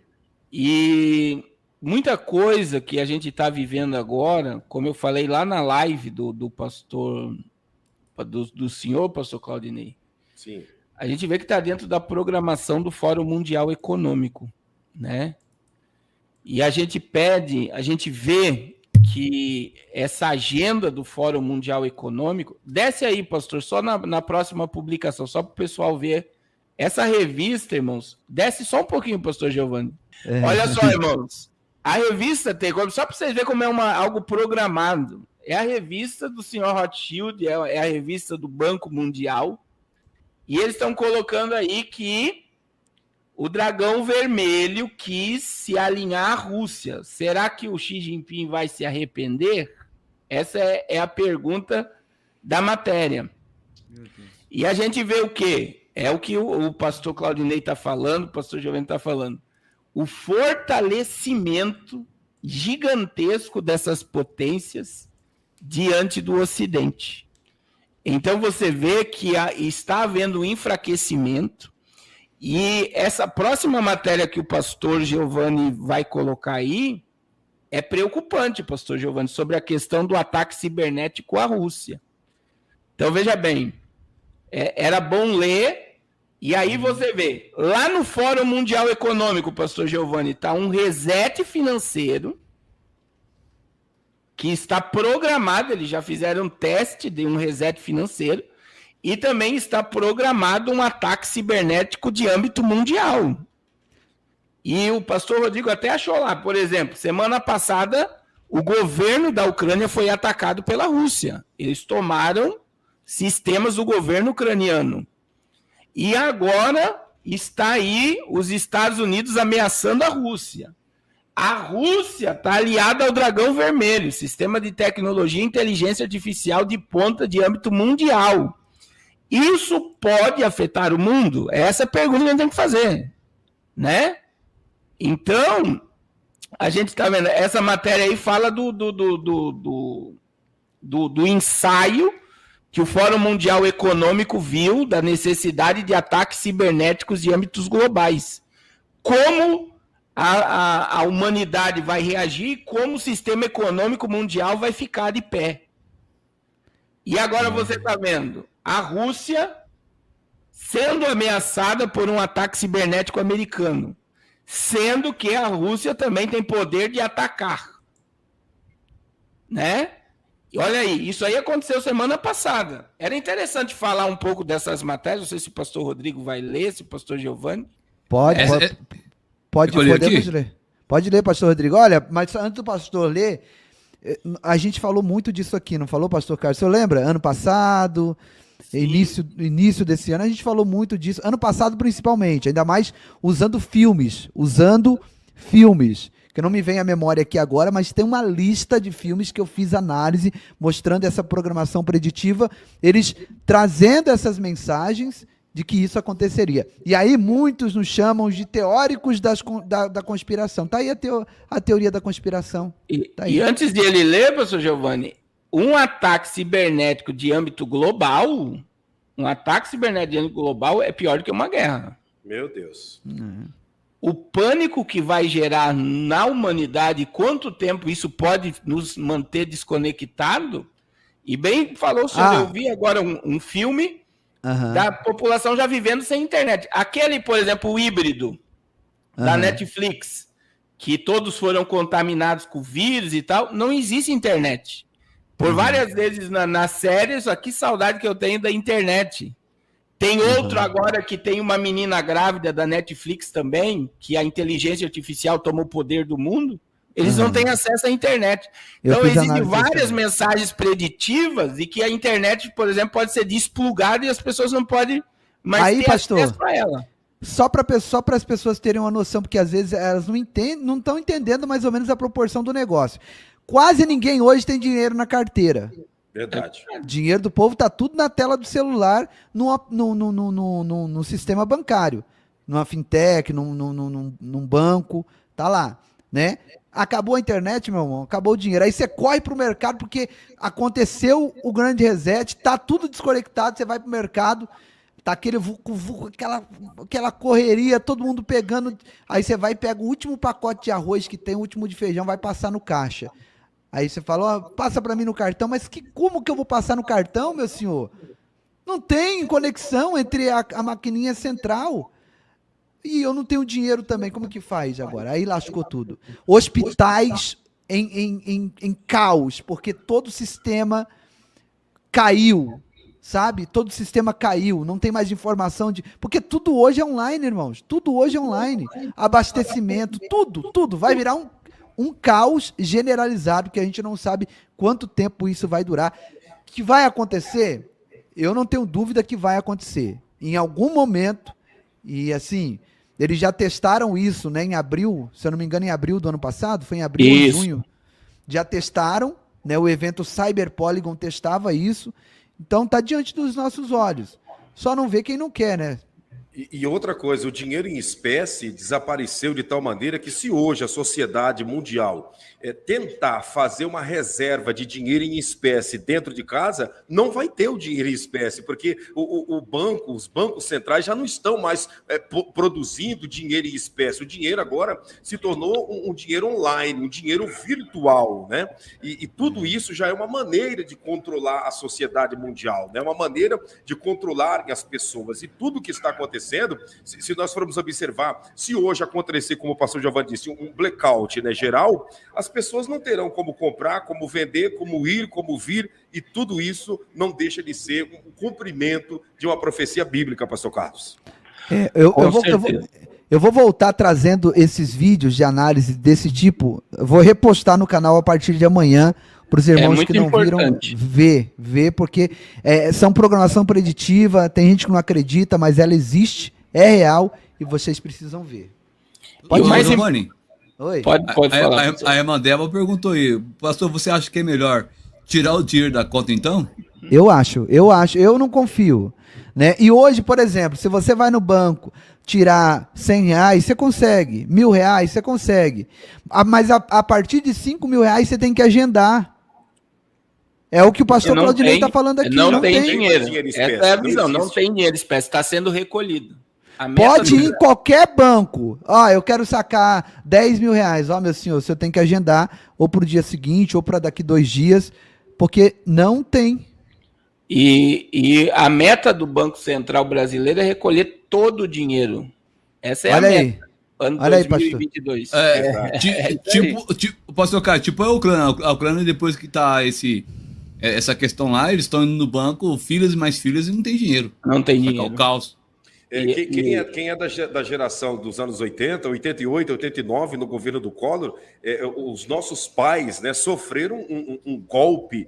E muita coisa que a gente está vivendo agora, como eu falei lá na live do pastor, do senhor pastor Claudinei, sim, a gente vê que está dentro da programação do Fórum Mundial Econômico, né? E a gente vê que essa agenda do Fórum Mundial Econômico, desce aí, pastor, só na próxima publicação, só para o pessoal ver. Essa revista, irmãos, desce só um pouquinho, pastor Giovanni. Olha só, irmãos, a revista tem, só para vocês verem como é algo programado, é a revista do senhor Rothschild, é a revista do Banco Mundial, e eles estão colocando aí que o Dragão Vermelho quis se alinhar à Rússia. Será que o Xi Jinping vai se arrepender? Essa é a pergunta da matéria. E a gente vê o quê? É o que o pastor Claudinei está falando, o pastor Giovanni está falando. O fortalecimento gigantesco dessas potências diante do Ocidente. Então você vê que está havendo um enfraquecimento, e essa próxima matéria que o pastor Giovanni vai colocar aí é preocupante, pastor Giovanni, sobre a questão do ataque cibernético à Rússia. Então veja bem, era bom ler, e aí você vê, lá no Fórum Mundial Econômico, pastor Giovanni, está um reset financeiro que está programado, eles já fizeram um teste de um reset financeiro, e também está programado um ataque cibernético de âmbito mundial. E o pastor Rodrigo até achou lá, por exemplo, semana passada, o governo da Ucrânia foi atacado pela Rússia. Eles tomaram sistemas do governo ucraniano. E agora está aí os Estados Unidos ameaçando a Rússia. A Rússia está aliada ao Dragão Vermelho, sistema de tecnologia e inteligência artificial de ponta de âmbito mundial. Isso pode afetar o mundo? Essa é a pergunta que a gente tem que fazer, né? Então, a gente está vendo, essa matéria aí fala do ensaio que o Fórum Mundial Econômico viu da necessidade de ataques cibernéticos de âmbitos globais. Como a humanidade vai reagir e como o sistema econômico mundial vai ficar de pé. E agora você está vendo a Rússia sendo ameaçada por um ataque cibernético americano, sendo que a Rússia também tem poder de atacar, né? E olha aí, isso aí aconteceu semana passada. Era interessante falar um pouco dessas matérias, não sei se o pastor Rodrigo vai ler, se o pastor Giovanni. Podemos ler. Pode ler, pastor Rodrigo. Olha, mas antes do pastor ler, a gente falou muito disso aqui, não falou, pastor Carlos? Você lembra? Ano passado, início desse ano, a gente falou muito disso. Ano passado, principalmente, ainda mais usando filmes. Que não me vem à memória aqui agora, mas tem uma lista de filmes que eu fiz análise, mostrando essa programação preditiva, eles trazendo essas mensagens de que isso aconteceria. E aí muitos nos chamam de teóricos da conspiração. Está aí a teoria da conspiração. Tá aí. E antes de ele ler, pastor Giovanni, um ataque cibernético de âmbito global é pior do que uma guerra. Meu Deus. O pânico que vai gerar na humanidade, quanto tempo isso pode nos manter desconectado? E bem falou o senhor, eu vi agora um filme da população já vivendo sem internet. Aquele, por exemplo, o híbrido da Netflix, que todos foram contaminados com vírus e tal, não existe internet. Por várias vezes nas séries, que saudade que eu tenho da internet. Tem outro agora que tem uma menina grávida da Netflix também, que a inteligência artificial tomou o poder do mundo. Eles não têm acesso à internet. Então, existem várias mensagens preditivas e que a internet, por exemplo, pode ser desplugada e as pessoas não podem mais ter acesso a ela. Só para as pessoas terem uma noção, porque às vezes elas não estão entendendo mais ou menos a proporção do negócio. Quase ninguém hoje tem dinheiro na carteira. Verdade. Dinheiro do povo tá tudo na tela do celular, no sistema bancário, numa fintech, num banco, tá lá, né? Acabou a internet, meu irmão, acabou o dinheiro. Aí você corre pro mercado porque aconteceu o grande reset, tá tudo desconectado, você vai pro mercado, tá aquele vucu, aquela correria, todo mundo pegando. Aí você vai e pega o último pacote de arroz que tem, o último de feijão, vai passar no caixa. Aí você fala, passa para mim no cartão, mas como que eu vou passar no cartão, meu senhor? Não tem conexão entre a maquininha central. E eu não tenho dinheiro também, como que faz agora? Aí lascou tudo. Hospitais em caos, porque todo o sistema caiu, sabe? Todo o sistema caiu, não tem mais informação de... Porque tudo hoje é online, irmãos. Tudo hoje é online. Abastecimento, tudo. Vai virar um caos generalizado que a gente não sabe quanto tempo isso vai durar. Que vai acontecer? Eu não tenho dúvida que vai acontecer. Em algum momento, e assim... Eles já testaram isso, né, em abril, se eu não me engano, em abril do ano passado, foi em abril ou em junho. Já testaram, né, o evento Cyber Polygon testava isso. Então tá diante dos nossos olhos. Só não vê quem não quer, né? E outra coisa, o dinheiro em espécie desapareceu de tal maneira que se hoje a sociedade mundial tentar fazer uma reserva de dinheiro em espécie dentro de casa, não vai ter o dinheiro em espécie, porque os bancos centrais já não estão mais produzindo dinheiro em espécie. O dinheiro agora se tornou um dinheiro online, um dinheiro virtual, né? E tudo isso já é uma maneira de controlar a sociedade mundial, né? Uma maneira de controlar as pessoas. E tudo que está acontecendo, se nós formos observar, se hoje acontecer, como o pastor Giovanni disse, um blackout, né, geral, as pessoas não terão como comprar, como vender, como ir, como vir, e tudo isso não deixa de ser um cumprimento de uma profecia bíblica, pastor Carlos. Eu vou voltar trazendo esses vídeos de análise desse tipo, eu vou repostar no canal a partir de amanhã, para os irmãos que não importante. Viram, ver, porque são programação preditiva, tem gente que não acredita, mas ela existe, é real, e vocês precisam ver. Pode mais, Giovanni? Oi? Pode falar. A Emandeva perguntou aí, pastor, você acha que é melhor tirar o dinheiro da conta então? Eu acho, eu não confio. Né? E hoje, por exemplo, se você vai no banco tirar R$100, você consegue, R$1.000, você consegue. Mas a partir de R$5.000, você tem que agendar. É o que o pastor Claudinei está falando aqui. Não tem dinheiro. Essa é a visão, não tem dinheiro espécie, está sendo recolhido. Pode ir em qualquer banco. Eu quero sacar R$10.000. Meu senhor, você tem que agendar ou para o dia seguinte ou para daqui 2 dias, porque não tem. E a meta do Banco Central brasileiro é recolher todo o dinheiro. Essa é a meta. Ano 2022. Pastor Caio, tipo a Ucrânia depois que tá essa questão lá, eles estão indo no banco, filhas e mais filhas, e não tem dinheiro. Não tem dinheiro. É o caos. Quem é da geração dos anos 80, 88, 89, no governo do Collor, os nossos pais, né, sofreram um golpe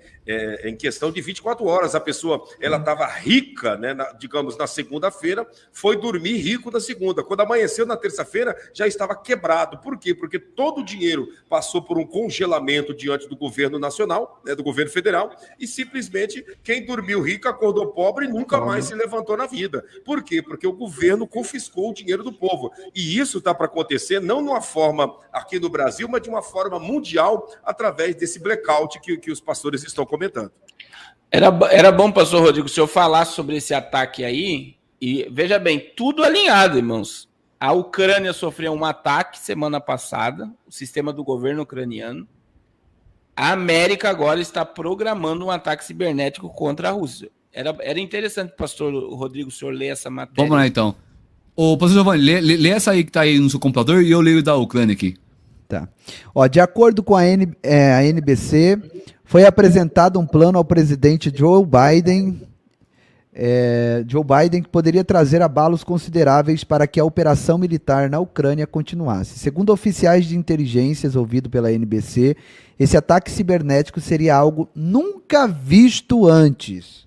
em questão de 24 horas. A pessoa estava rica, né, digamos, na segunda-feira, foi dormir rico na segunda. Quando amanheceu na terça-feira, já estava quebrado. Por quê? Porque todo o dinheiro passou por um congelamento diante do governo nacional, né, do governo federal, e simplesmente quem dormiu rico acordou pobre e nunca mais se levantou na vida. Por quê? Porque o governo confiscou o dinheiro do povo. E isso está para acontecer não de uma forma aqui no Brasil, mas de uma forma mundial, através desse blackout que os pastores estão comentando. Era bom, pastor Rodrigo, se eu falasse sobre esse ataque aí E veja bem, tudo alinhado, irmãos. A Ucrânia sofreu um ataque semana passada, o sistema do governo ucraniano. A América agora está programando um ataque cibernético contra a Rússia. Era interessante, pastor Rodrigo, o senhor ler essa matéria. Vamos lá, então. Ô, pastor Giovanni, lê essa aí que tá aí no seu computador e eu leio da Ucrânia aqui. Tá. Ó, de acordo com a NBC, foi apresentado um plano ao presidente Joe Biden, que poderia trazer abalos consideráveis para que a operação militar na Ucrânia continuasse. Segundo oficiais de inteligência ouvidos pela NBC, esse ataque cibernético seria algo nunca visto antes.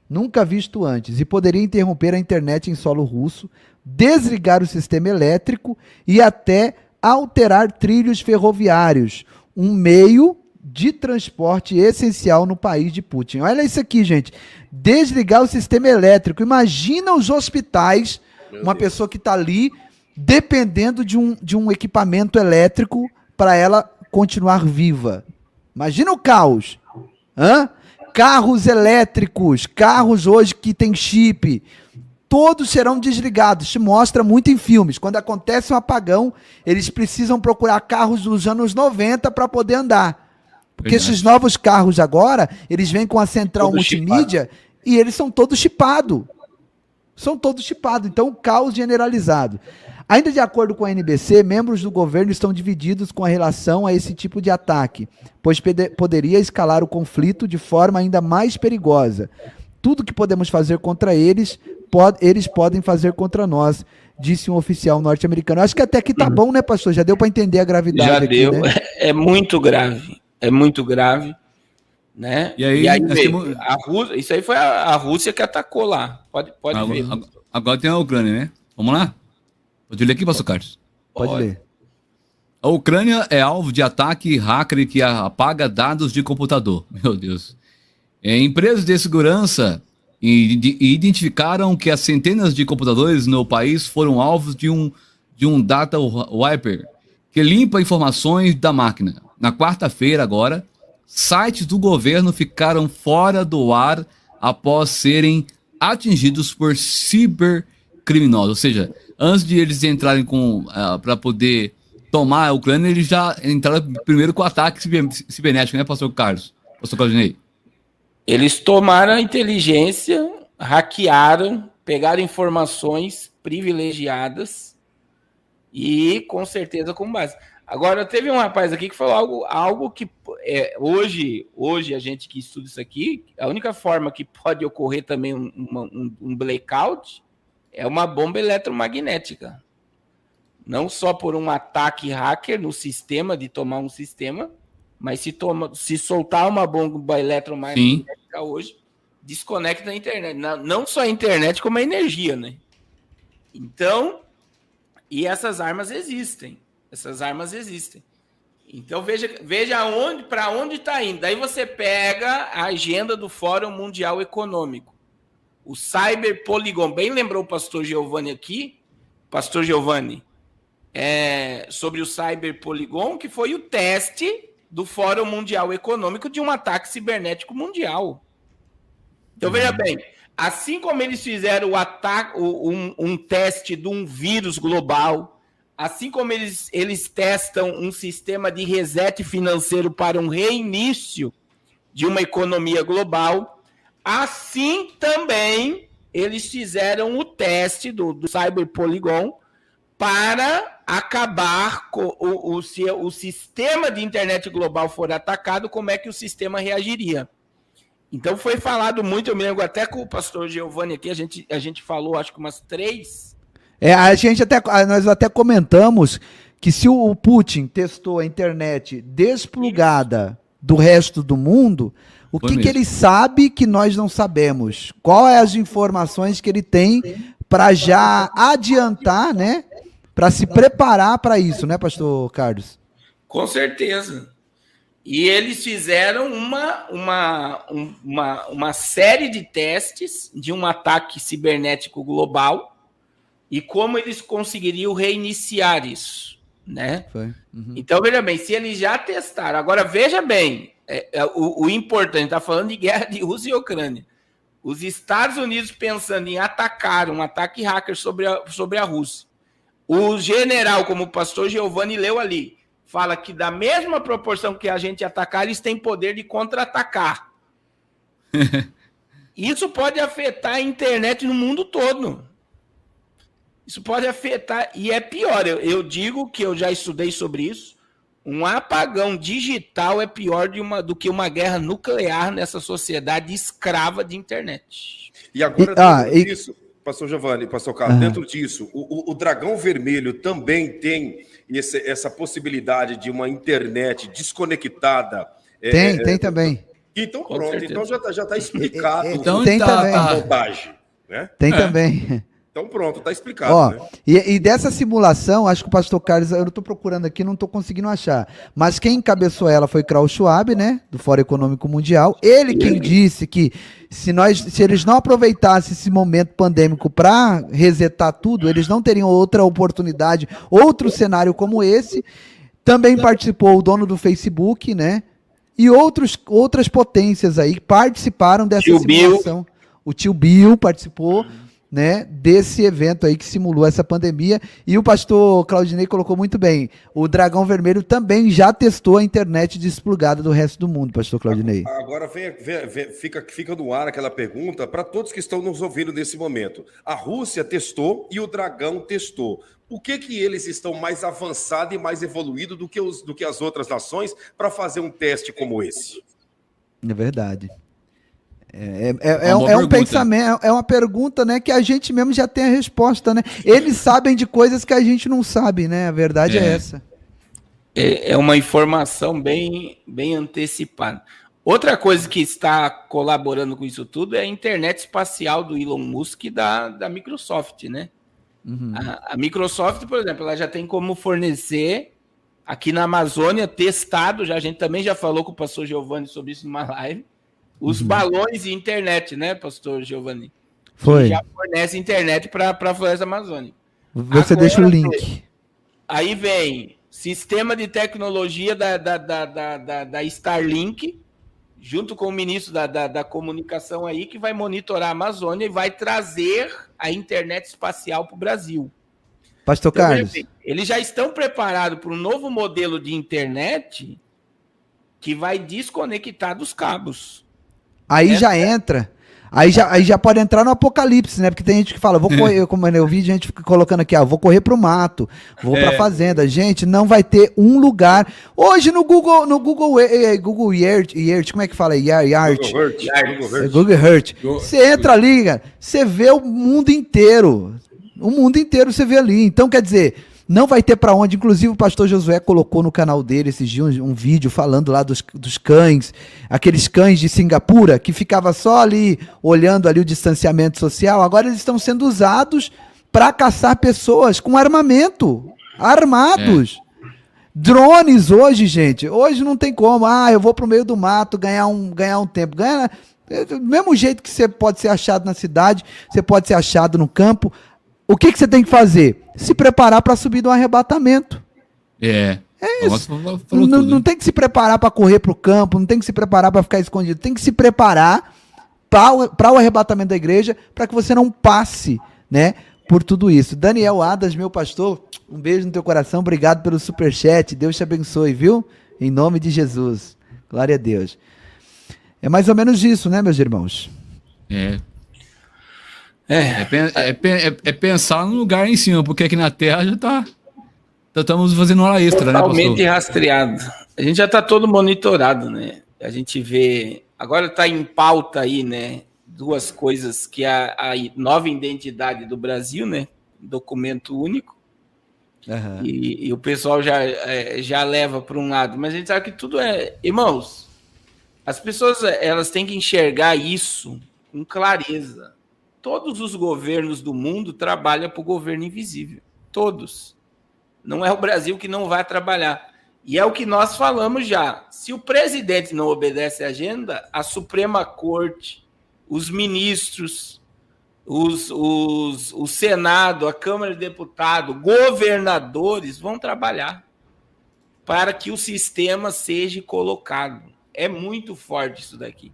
Nunca visto antes. E poderia interromper a internet em solo russo, desligar o sistema elétrico e até alterar trilhos ferroviários, um meio de transporte essencial no país de Putin. Olha isso aqui, gente. Desligar o sistema elétrico. Imagina os hospitais, uma pessoa que está ali dependendo de um equipamento elétrico para ela continuar viva. Imagina o caos. Carros elétricos, carros hoje que tem chip, todos serão desligados. Isso mostra muito em filmes. Quando acontece um apagão, eles precisam procurar carros dos anos 90 para poder andar. Porque esses novos carros agora, eles vêm com a central todo multimídia chipado. E eles são todos chipados. São todos chipados. Então, o caos generalizado. Ainda de acordo com a NBC, membros do governo estão divididos com relação a esse tipo de ataque, pois poderia escalar o conflito de forma ainda mais perigosa. Tudo que podemos fazer contra eles, eles podem fazer contra nós, disse um oficial norte-americano. Acho que até aqui tá bom, né, pastor? Já deu para entender a gravidade. Já aqui, deu. Né? É muito grave. É muito grave. Né? E aí a Rússia, isso aí foi a Rússia que atacou lá. Pode ver. Agora tem a Ucrânia, né? Vamos lá? Pode ler aqui, pastor Carlos? Pode ler. A Ucrânia é alvo de ataque hacker que apaga dados de computador. Meu Deus. Empresas de segurança identificaram que as centenas de computadores no país foram alvos de um data wiper que limpa informações da máquina. Na quarta-feira, agora, sites do governo ficaram fora do ar após serem atingidos por cibercriminosos. Ou seja, antes de eles entrarem para poder tomar a Ucrânia, eles já entraram primeiro com o ataque cibernético, né, pastor Carlos? Pastor Claudinei? Eles tomaram a inteligência, hackearam, pegaram informações privilegiadas e, com certeza, com base. Agora, teve um rapaz aqui que falou algo que hoje a gente que estuda isso aqui, a única forma que pode ocorrer também um blackout é uma bomba eletromagnética. Não só por um ataque hacker no sistema, de tomar um sistema, mas se soltar uma bomba eletromagnética hoje, desconecta a internet. Não só a internet, como a energia, né? Então, e essas armas existem. Então, veja para onde está indo. Daí você pega a agenda do Fórum Mundial Econômico. O Cyber Polygon, bem lembrou o pastor Giovanni aqui, pastor Giovanni, sobre o Cyber Polygon, que foi o teste do Fórum Mundial Econômico de um ataque cibernético mundial. Então, veja bem, assim como eles fizeram um teste de um vírus global, assim como eles testam um sistema de reset financeiro para um reinício de uma economia global, assim também eles fizeram o teste do Cyber Polygon para acabar com se o sistema de internet global for atacado, como é que o sistema reagiria. Então foi falado muito, eu me lembro até com o pastor Giovanni aqui, a gente falou acho que umas 3. Nós até comentamos que se o Putin testou a internet desplugada do resto do mundo, o que ele sabe que nós não sabemos? Quais as informações que ele tem para já adiantar, né? Para se preparar para isso, né, pastor Carlos? Com certeza. E eles fizeram uma série de testes de um ataque cibernético global e como eles conseguiriam reiniciar isso, né? Então, veja bem, se eles já testaram... Agora, veja bem, o importante, está falando de guerra de Rússia e Ucrânia. Os Estados Unidos pensando em atacar, um ataque hacker sobre a Rússia. O general, como o pastor Giovanni leu ali, fala que da mesma proporção que a gente atacar, eles têm poder de contra-atacar. Isso pode afetar a internet no mundo todo. Isso pode afetar, e é pior, eu digo que eu já estudei sobre isso, um apagão digital é pior do que uma guerra nuclear nessa sociedade escrava de internet. E agora, dentro disso, pastor Giovanni, pastor Carlos, dentro disso, o Dragão Vermelho também tem essa possibilidade de uma internet desconectada. Tem também. Então pronto, então já está explicado então, tem também. A montagem. Né? Tem também. Então pronto, está explicado. Né? E dessa simulação, acho que o pastor Carlos, eu não estou procurando aqui, não estou conseguindo achar, mas quem encabeçou ela foi Klaus Schwab, né, do Fórum Econômico Mundial. Ele quem disse que se eles não aproveitassem esse momento pandêmico para resetar tudo, eles não teriam outra oportunidade, outro cenário como esse. Também participou o dono do Facebook, né, e outras potências aí participaram dessa simulação. O tio Bill participou, né, desse evento aí que simulou essa pandemia, e o pastor Claudinei colocou muito bem, o Dragão Vermelho também já testou a internet desplugada do resto do mundo, pastor Claudinei. Agora fica no ar aquela pergunta para todos que estão nos ouvindo nesse momento. A Rússia testou e o Dragão testou. O que eles estão mais avançados e mais evoluídos do que as outras nações para fazer um teste como esse? É verdade. É um pensamento, é uma pergunta, né, que a gente mesmo já tem a resposta, né? Eles sabem de coisas que a gente não sabe, né? A verdade é essa. É uma informação bem antecipada. Outra coisa que está colaborando com isso tudo é a internet espacial do Elon Musk e da Microsoft, né? Uhum. A Microsoft, por exemplo, ela já tem como fornecer aqui na Amazônia, testado, a gente também já falou com o pastor Giovanni sobre isso numa live, os balões de internet, né, pastor Giovanni? Foi. Que já fornece internet para a floresta amazônica. Você agora, deixa o link. Aí vem sistema de tecnologia da Starlink, junto com o ministro da comunicação aí, que vai monitorar a Amazônia e vai trazer a internet espacial para o Brasil. Pastor então, Carlos. Eles já estão preparados para um novo modelo de internet que vai desconectar dos cabos. Aí já entra, aí já pode entrar no apocalipse, né? Porque tem gente que fala, vou correr, como eu vi gente colocando aqui, vou correr pro mato, vou pra fazenda. Gente, não vai ter um lugar. Hoje no Google Earth, como é que fala? Google Earth. Você entra ali, cara, você vê o mundo inteiro. O mundo inteiro você vê ali. Então, quer dizer, não vai ter para onde. Inclusive, o pastor Josué colocou no canal dele esses dias um vídeo falando lá dos cães, aqueles cães de Singapura, que ficava só ali, olhando ali o distanciamento social. Agora eles estão sendo usados para caçar pessoas com armamento, armados. Drones hoje, gente. Hoje não tem como. Eu vou pro meio do mato ganhar um tempo. Do mesmo jeito que você pode ser achado na cidade, você pode ser achado no campo. O que você tem que fazer? Se preparar para subir do arrebatamento. É isso. Não tem que se preparar para correr para o campo, não tem que se preparar para ficar escondido. Tem que se preparar para o arrebatamento da igreja, para que você não passe, né, por tudo isso. Daniel Adas, meu pastor, um beijo no teu coração. Obrigado pelo superchat. Deus te abençoe, viu? Em nome de Jesus. Glória a Deus. É mais ou menos isso, né, meus irmãos? É pensar no lugar em cima, porque aqui na Terra já estamos fazendo hora extra, totalmente rastreado. A gente já está todo monitorado, né? A gente vê... Agora está em pauta aí, né? Duas coisas, que a nova identidade do Brasil, né? Documento único. Uhum. E o pessoal já leva para um lado. Mas a gente sabe que tudo é... Irmãos, as pessoas elas têm que enxergar isso com clareza. Todos os governos do mundo trabalham para o governo invisível. Todos. Não é o Brasil que não vai trabalhar. E é o que nós falamos já. Se o presidente não obedece à agenda, a Suprema Corte, os ministros, o Senado, a Câmara de Deputados, governadores vão trabalhar para que o sistema seja colocado. É muito forte isso daqui.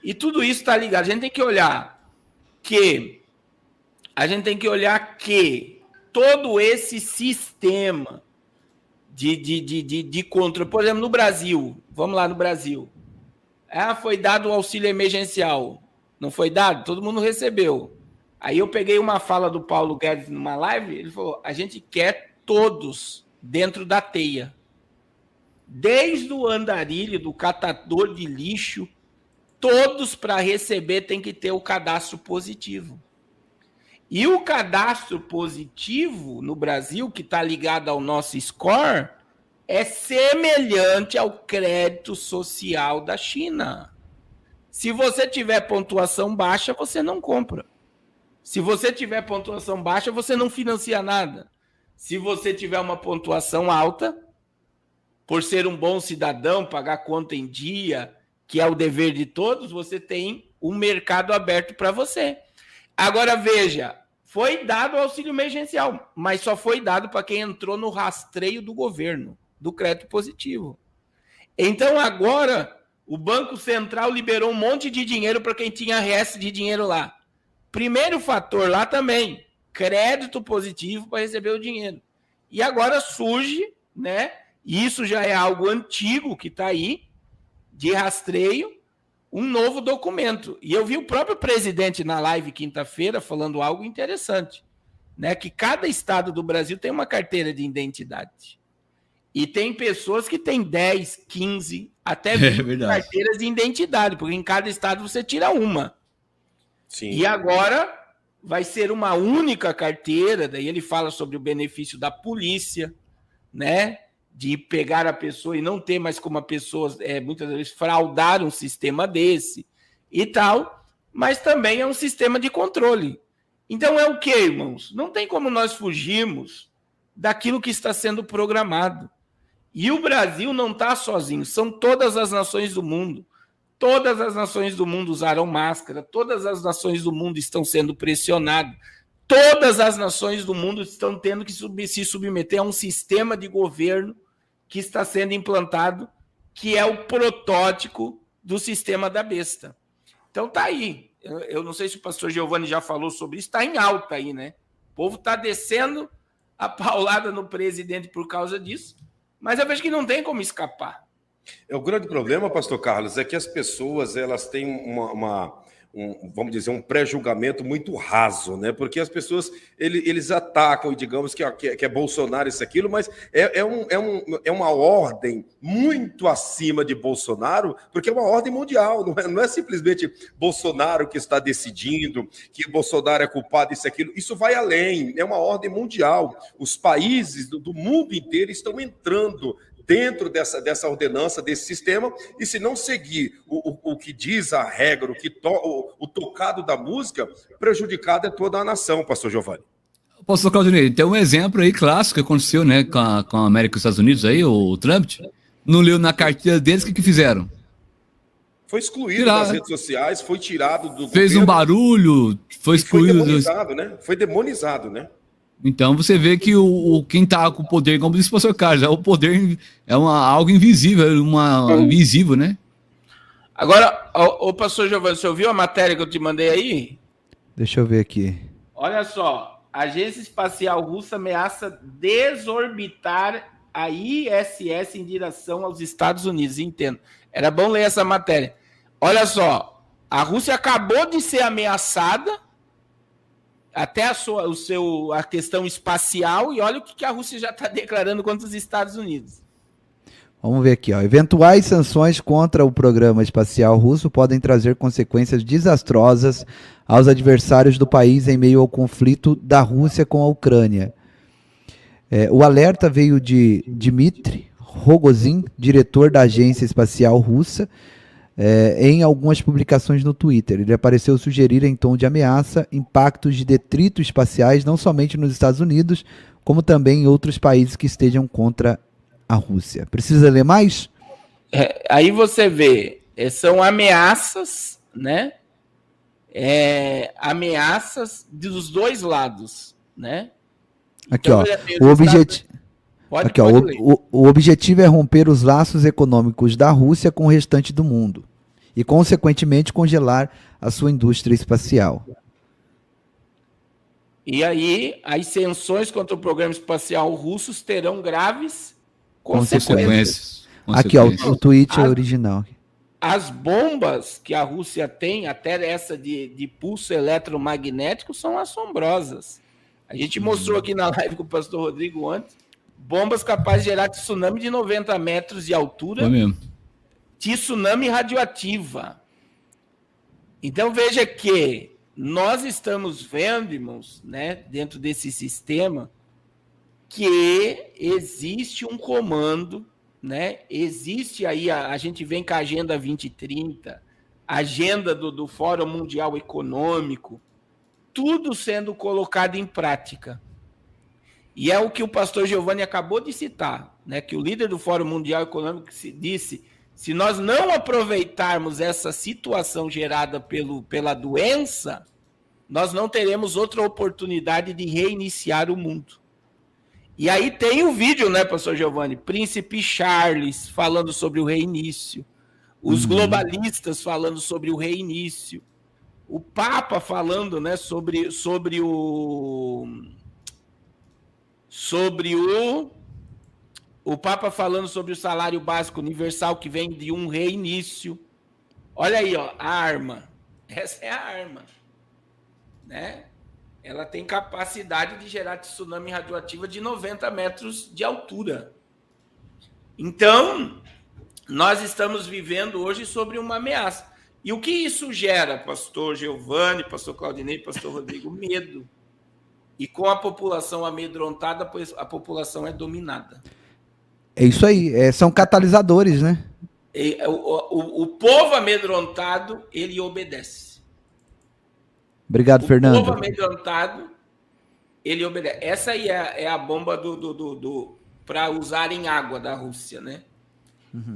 E tudo isso está ligado. A gente tem que olhar que todo esse sistema de controle, por exemplo, no Brasil, vamos lá no Brasil, foi dado o auxílio emergencial, não foi dado? Todo mundo recebeu. Aí eu peguei uma fala do Paulo Guedes numa live, ele falou, a gente quer todos dentro da teia. Desde o andarilho, do catador de lixo, todos para receber tem que ter o cadastro positivo. E o cadastro positivo no Brasil, que está ligado ao nosso score, é semelhante ao crédito social da China. Se você tiver pontuação baixa, você não compra. Se você tiver pontuação baixa, você não financia nada. Se você tiver uma pontuação alta, por ser um bom cidadão, pagar conta em dia, que é o dever de todos, você tem um mercado aberto para você. Agora, veja, foi dado o auxílio emergencial, mas só foi dado para quem entrou no rastreio do governo, do crédito positivo. Então, agora, o Banco Central liberou um monte de dinheiro para quem tinha resto de dinheiro lá. Primeiro fator lá também, crédito positivo para receber o dinheiro. E agora surge, né? Isso já é algo antigo que está aí, de rastreio, um novo documento. E eu vi o próprio presidente na live quinta-feira falando algo interessante, né? Que cada estado do Brasil tem uma carteira de identidade. E tem pessoas que têm 10, 15, até 20 carteiras de identidade, porque em cada estado você tira uma. Sim. E agora vai ser uma única carteira, daí ele fala sobre o benefício da polícia, né? De pegar a pessoa e não ter mais como a pessoa, muitas vezes, fraudar um sistema desse e tal, mas também é um sistema de controle. Então é o quê, irmãos? Não tem como nós fugirmos daquilo que está sendo programado. E o Brasil não está sozinho, são todas as nações do mundo. Todas as nações do mundo usaram máscara, todas as nações do mundo estão sendo pressionadas, todas as nações do mundo estão tendo que se submeter a um sistema de governo que está sendo implantado, que é o protótipo do sistema da besta. Então tá aí. Eu não sei se o pastor Giovanni já falou sobre isso, está em alta aí, né? O povo está descendo a paulada no presidente por causa disso, mas eu vejo que não tem como escapar. O grande problema, pastor Carlos, é que as pessoas elas têm vamos dizer, um pré-julgamento muito raso, né? Porque as pessoas, eles atacam e digamos que é Bolsonaro isso, aquilo, mas é uma ordem muito acima de Bolsonaro, porque é uma ordem mundial, não é simplesmente Bolsonaro que está decidindo, que Bolsonaro é culpado disso, aquilo, isso vai além, é uma ordem mundial. Os países do mundo inteiro estão entrando dentro dessa ordenança, desse sistema, e se não seguir o que diz a regra, o tocado da música, prejudicado é toda a nação, pastor Giovanni. Pastor Claudinei, tem um exemplo aí clássico que aconteceu, né, com a América e os Estados Unidos aí, o Trump, não leu na carteira deles, o que fizeram? Foi excluído das redes sociais, foi tirado do fez governo, um barulho, foi excluído. Foi demonizado, né? Foi demonizado, né? Então você vê que quem está com o poder, como disse o pastor Carlos, o poder é algo invisível, invisível, né? Agora, o pastor Giovanni, você ouviu a matéria que eu te mandei aí? Deixa eu ver aqui. Olha só, a Agência Espacial Russa ameaça desorbitar a ISS em direção aos Estados Unidos, entendo. Era bom ler essa matéria. Olha só, a Rússia acabou de ser ameaçada, até a questão espacial, e olha o que a Rússia já está declarando contra os Estados Unidos. Vamos ver aqui, ó. Eventuais sanções contra o programa espacial russo podem trazer consequências desastrosas aos adversários do país em meio ao conflito da Rússia com a Ucrânia. O alerta veio de Dmitry Rogozin, diretor da Agência Espacial Russa, em algumas publicações no Twitter. Ele apareceu sugerir em tom de ameaça impactos de detrito espaciais não somente nos Estados Unidos, como também em outros países que estejam contra a Rússia. Precisa ler mais? Aí você vê, são ameaças, né? Ameaças dos dois lados, né? Aqui, então, ó, o objetivo é romper os laços econômicos da Rússia com o restante do mundo. e, consequentemente, congelar a sua indústria espacial. E aí, as sanções contra o programa espacial russo terão graves consequências. Aqui, ó, o tweet é original. As bombas que a Rússia tem, até essa de pulso eletromagnético, são assombrosas. A gente mostrou aqui na live com o pastor Rodrigo antes, bombas capazes de gerar tsunami de 90 metros de altura, tsunami radioativa. Então veja que nós estamos vendo, irmãos, né, dentro desse sistema, que existe um comando, né? Existe aí, a gente vem com a Agenda 2030, a agenda do Fórum Mundial Econômico, tudo sendo colocado em prática. E é o que o pastor Giovanni acabou de citar, né? Que o líder do Fórum Mundial Econômico disse, se nós não aproveitarmos essa situação gerada pela doença, nós não teremos outra oportunidade de reiniciar o mundo. E aí tem o vídeo, né, pastor Giovanni? Príncipe Charles falando sobre o reinício, os globalistas falando sobre o reinício, o Papa falando, né, sobre o Papa falando sobre o salário básico universal que vem de um reinício. Olha aí, ó, a arma. Essa é a arma, né? Ela tem capacidade de gerar tsunami radioativa de 90 metros de altura. Então, nós estamos vivendo hoje sobre uma ameaça. E o que isso gera, pastor Giovanni, pastor Claudinei, pastor Rodrigo? Medo. E com a população amedrontada, pois a população é dominada. É isso aí, são catalisadores, né? O povo amedrontado, ele obedece. Obrigado, Fernando. O povo amedrontado, ele obedece. Essa aí é a bomba para usarem água da Rússia, né?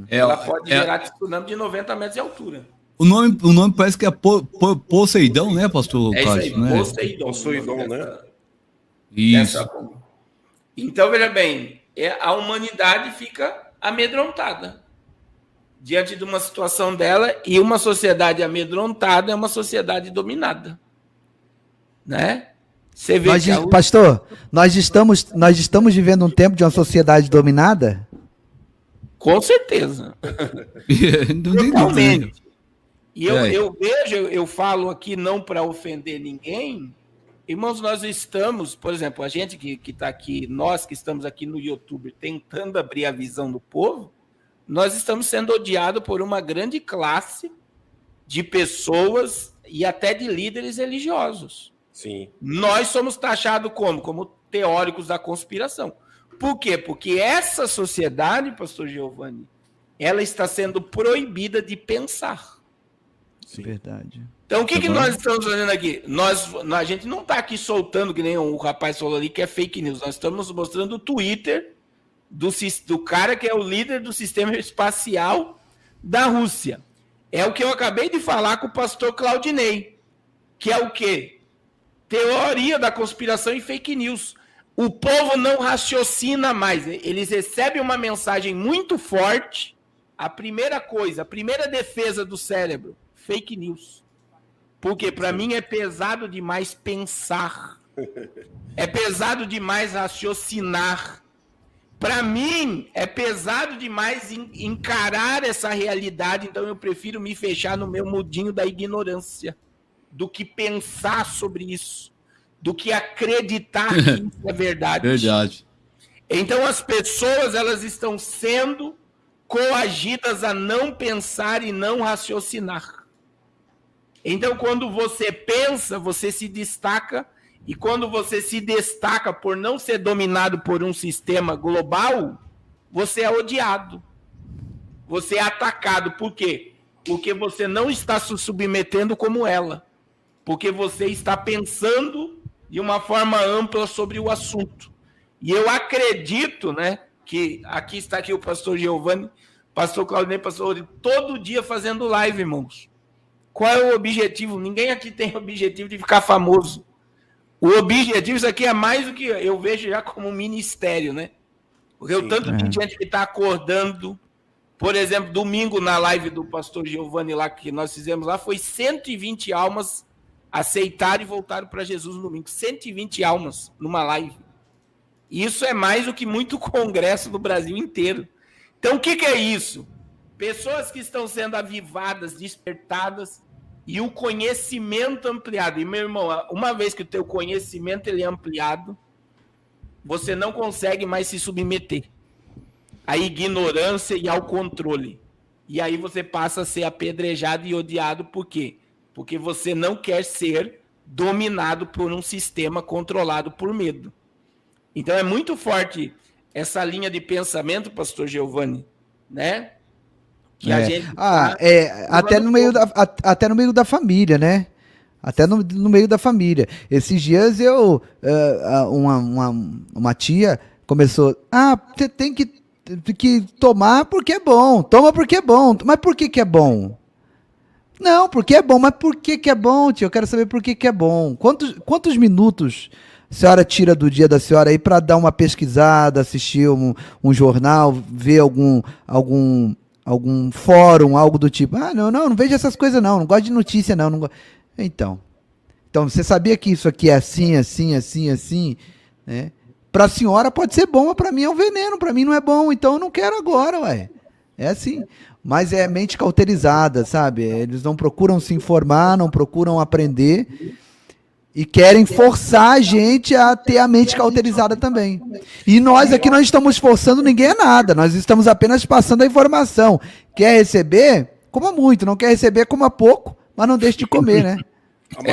Ela pode gerar tsunami de 90 metros de altura. O nome parece que é Poseidon, né, pastor Cássio? Né? Poseidon, né? Isso. Então, veja bem, a humanidade fica amedrontada diante de uma situação dela, e uma sociedade amedrontada é uma sociedade dominada. Né? Você vê Pastor, nós estamos vivendo um tempo de uma sociedade dominada? Com certeza. Totalmente. E eu falo aqui não para ofender ninguém, irmãos, nós estamos, por exemplo, a gente que está aqui, nós que estamos aqui no YouTube tentando abrir a visão do povo, nós estamos sendo odiados por uma grande classe de pessoas e até de líderes religiosos. Sim. Nós somos taxados como teóricos da conspiração. Por quê? Porque essa sociedade, pastor Giovanni, ela está sendo proibida de pensar. Sim. Verdade. Então, o que nós estamos fazendo aqui? A gente não está aqui soltando, que nem o rapaz falou ali, que é fake news. Nós estamos mostrando o Twitter do cara que é o líder do sistema espacial da Rússia. É o que eu acabei de falar com o pastor Claudinei, que é o quê? Teoria da conspiração e fake news. O povo não raciocina mais. Eles recebem uma mensagem muito forte. A primeira coisa, a primeira defesa do cérebro, fake news. Porque para mim é pesado demais pensar. É pesado demais raciocinar. Para mim é pesado demais encarar essa realidade. Então eu prefiro me fechar no meu mundinho da ignorância do que pensar sobre isso, do que acreditar que isso é verdade. Verdade. Então as pessoas, elas estão sendo coagidas a não pensar e não raciocinar. Então quando você pensa, você se destaca, e quando você se destaca por não ser dominado por um sistema global, você é odiado. Você é atacado. Por quê? Porque você não está se submetendo como ela. Porque você está pensando de uma forma ampla sobre o assunto. E eu acredito, né, que aqui está aqui o pastor Giovanni, pastor Claudinei, pastor Rodrigo, todo dia fazendo live, irmãos. Qual é o objetivo? Ninguém aqui tem objetivo de ficar famoso. O objetivo, isso aqui é mais do que eu vejo já como um ministério, né? Porque o tanto de gente que está acordando Por exemplo, domingo na live do pastor Giovanni lá, que nós fizemos lá, foi 120 almas aceitaram e voltaram para Jesus no domingo. 120 almas numa live. Isso é mais do que muito congresso no Brasil inteiro. Então, o que é isso? Pessoas que estão sendo avivadas, despertadas, e o conhecimento ampliado. E, meu irmão, uma vez que o teu conhecimento ele é ampliado, você não consegue mais se submeter à ignorância e ao controle. E aí você passa a ser apedrejado e odiado. Por quê? Porque você não quer ser dominado por um sistema controlado por medo. Então é muito forte essa linha de pensamento, pastor Giovanni, né? Que a gente até no meio da família, né? Até no meio da família. Esses dias uma tia começou, você tem que tomar porque é bom, toma porque é bom. Mas por que é bom? Não, porque é bom, mas por que é bom, tia? Eu quero saber por que é bom. Quantos minutos a senhora tira do dia da senhora aí para dar uma pesquisada, assistir um jornal, ver algum fórum, algo do tipo? Não vejo essas coisas não gosto de notícia não gosto. Então, você sabia que isso aqui é assim, né? Para a senhora pode ser bom, mas para mim é um veneno, para mim não é bom, então eu não quero agora, ué. É assim. Mas é mente cauterizada, sabe? Eles não procuram se informar, não procuram aprender e querem forçar a gente a ter a mente cauterizada também. E nós aqui não estamos forçando ninguém a nada, nós estamos apenas passando a informação. Quer receber? Coma muito, não quer receber, coma pouco, mas não deixe de comer, né? A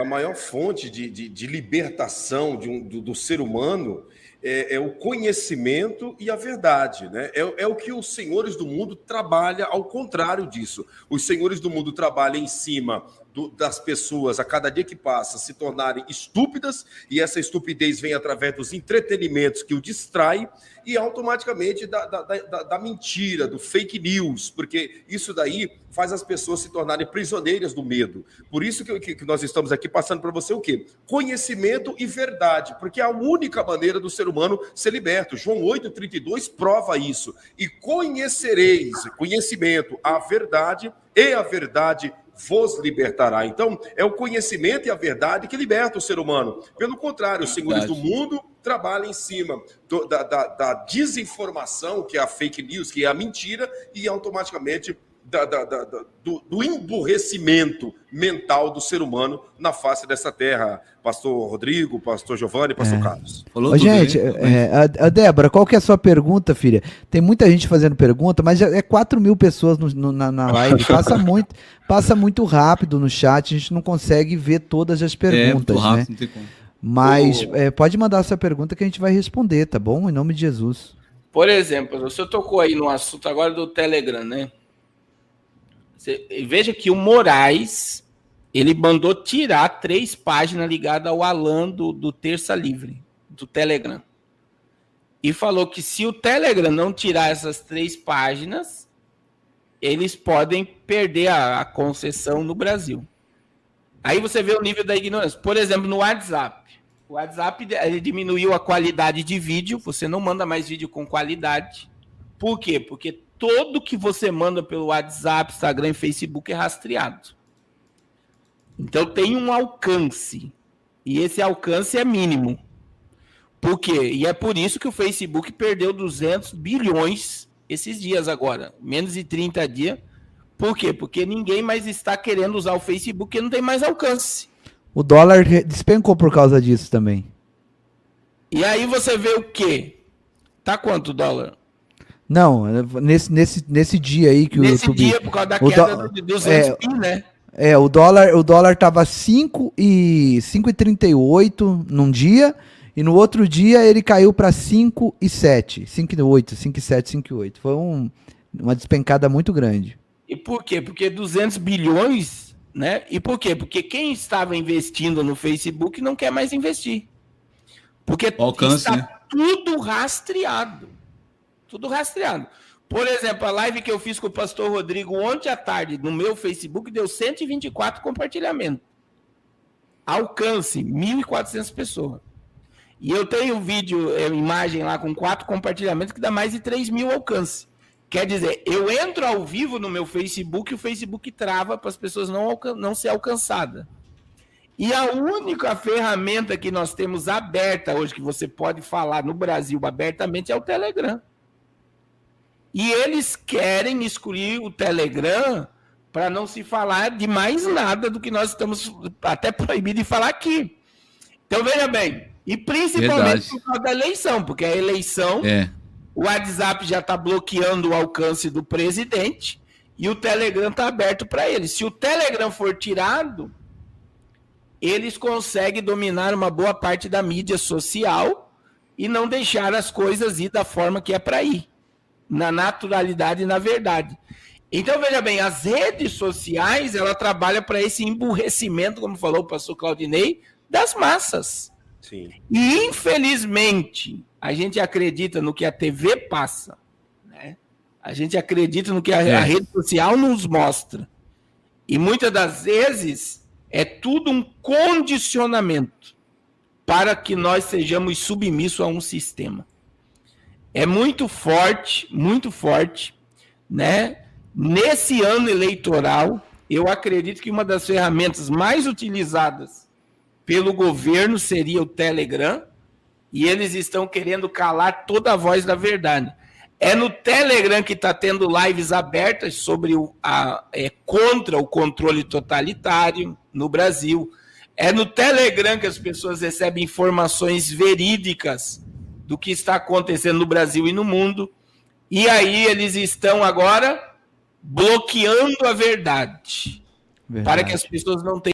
maior fonte de libertação do ser humano é o conhecimento e a verdade, né? É o que os senhores do mundo trabalham ao contrário disso. Os senhores do mundo trabalham em cima das pessoas, a cada dia que passa, se tornarem estúpidas, e essa estupidez vem através dos entretenimentos que o distraem, e automaticamente da mentira, do fake news, porque isso daí faz as pessoas se tornarem prisioneiras do medo. Por isso que nós estamos aqui passando para você o quê? Conhecimento e verdade, porque é a única maneira do ser humano ser liberto. João 8,32 prova isso. E conhecereis, conhecimento, a verdade, e a verdade vos libertará. Então, é o conhecimento e a verdade que liberta o ser humano. Pelo contrário, os senhores do mundo trabalham em cima da desinformação, que é a fake news, que é a mentira, e automaticamente do emburrecimento mental do ser humano na face dessa terra. Pastor Rodrigo, pastor Giovanni, pastor Carlos. Falou tudo, gente, a Débora, qual que é a sua pergunta, filha? Tem muita gente fazendo pergunta, mas é 4.000 pessoas na live. Passa muito rápido no chat, a gente não consegue ver todas as perguntas, muito rápido, né? Não tem como. Mas pode mandar a sua pergunta que a gente vai responder, tá bom? Em nome de Jesus. Por exemplo, o senhor tocou aí no assunto agora do Telegram, né? Veja que o Moraes, ele mandou tirar 3 páginas ligadas ao Alan do Terça Livre, do Telegram. E falou que se o Telegram não tirar essas 3 páginas, eles podem perder a concessão no Brasil. Aí você vê o nível da ignorância. Por exemplo, no WhatsApp. O WhatsApp ele diminuiu a qualidade de vídeo, você não manda mais vídeo com qualidade. Por quê? Porque tudo que você manda pelo WhatsApp, Instagram e Facebook é rastreado. Então tem um alcance. E esse alcance é mínimo. Por quê? E é por isso que o Facebook perdeu 200 bilhões esses dias agora. Menos de 30 dias. Por quê? Porque ninguém mais está querendo usar o Facebook porque não tem mais alcance. O dólar despencou por causa disso também. E aí você vê o quê? Tá quanto o dólar? Não, nesse dia aí que o YouTube... Nesse dia, por causa da queda de 200 mil, né? O dólar tava 5,38 num dia, e no outro dia ele caiu para 5,7. 5,8, 5,7, 5,8. Foi uma despencada muito grande. E por quê? Porque 200 bilhões, né? E por quê? Porque quem estava investindo no Facebook não quer mais investir. Porque está tudo rastreado. Tudo rastreado. Por exemplo, a live que eu fiz com o pastor Rodrigo ontem à tarde no meu Facebook deu 124 compartilhamentos. Alcance, 1.400 pessoas. E eu tenho vídeo, imagem lá com 4 compartilhamentos que dá mais de 3.000 alcance. Quer dizer, eu entro ao vivo no meu Facebook e o Facebook trava para as pessoas não ser alcançadas. E a única ferramenta que nós temos aberta hoje, que você pode falar no Brasil abertamente, é o Telegram. E eles querem excluir o Telegram para não se falar de mais nada do que nós estamos até proibidos de falar aqui. Então, veja bem, e principalmente por causa da eleição, porque a eleição, o WhatsApp já está bloqueando o alcance do presidente e o Telegram está aberto para eles. Se o Telegram for tirado, eles conseguem dominar uma boa parte da mídia social e não deixar as coisas ir da forma que é para ir, na naturalidade e na verdade. Então, veja bem, as redes sociais, ela trabalha para esse emburrecimento, como falou o pastor Claudinei, das massas. Sim. E, infelizmente, a gente acredita no que a TV passa, né? A gente acredita no que a rede social nos mostra. E muitas das vezes é tudo um condicionamento para que nós sejamos submissos a um sistema. É muito forte, né? Nesse ano eleitoral, eu acredito que uma das ferramentas mais utilizadas pelo governo seria o Telegram, e eles estão querendo calar toda a voz da verdade. É no Telegram que está tendo lives abertas sobre contra o controle totalitário no Brasil. É no Telegram que as pessoas recebem informações verídicas do que está acontecendo no Brasil e no mundo. E aí eles estão agora bloqueando a verdade. Para que as pessoas não tenham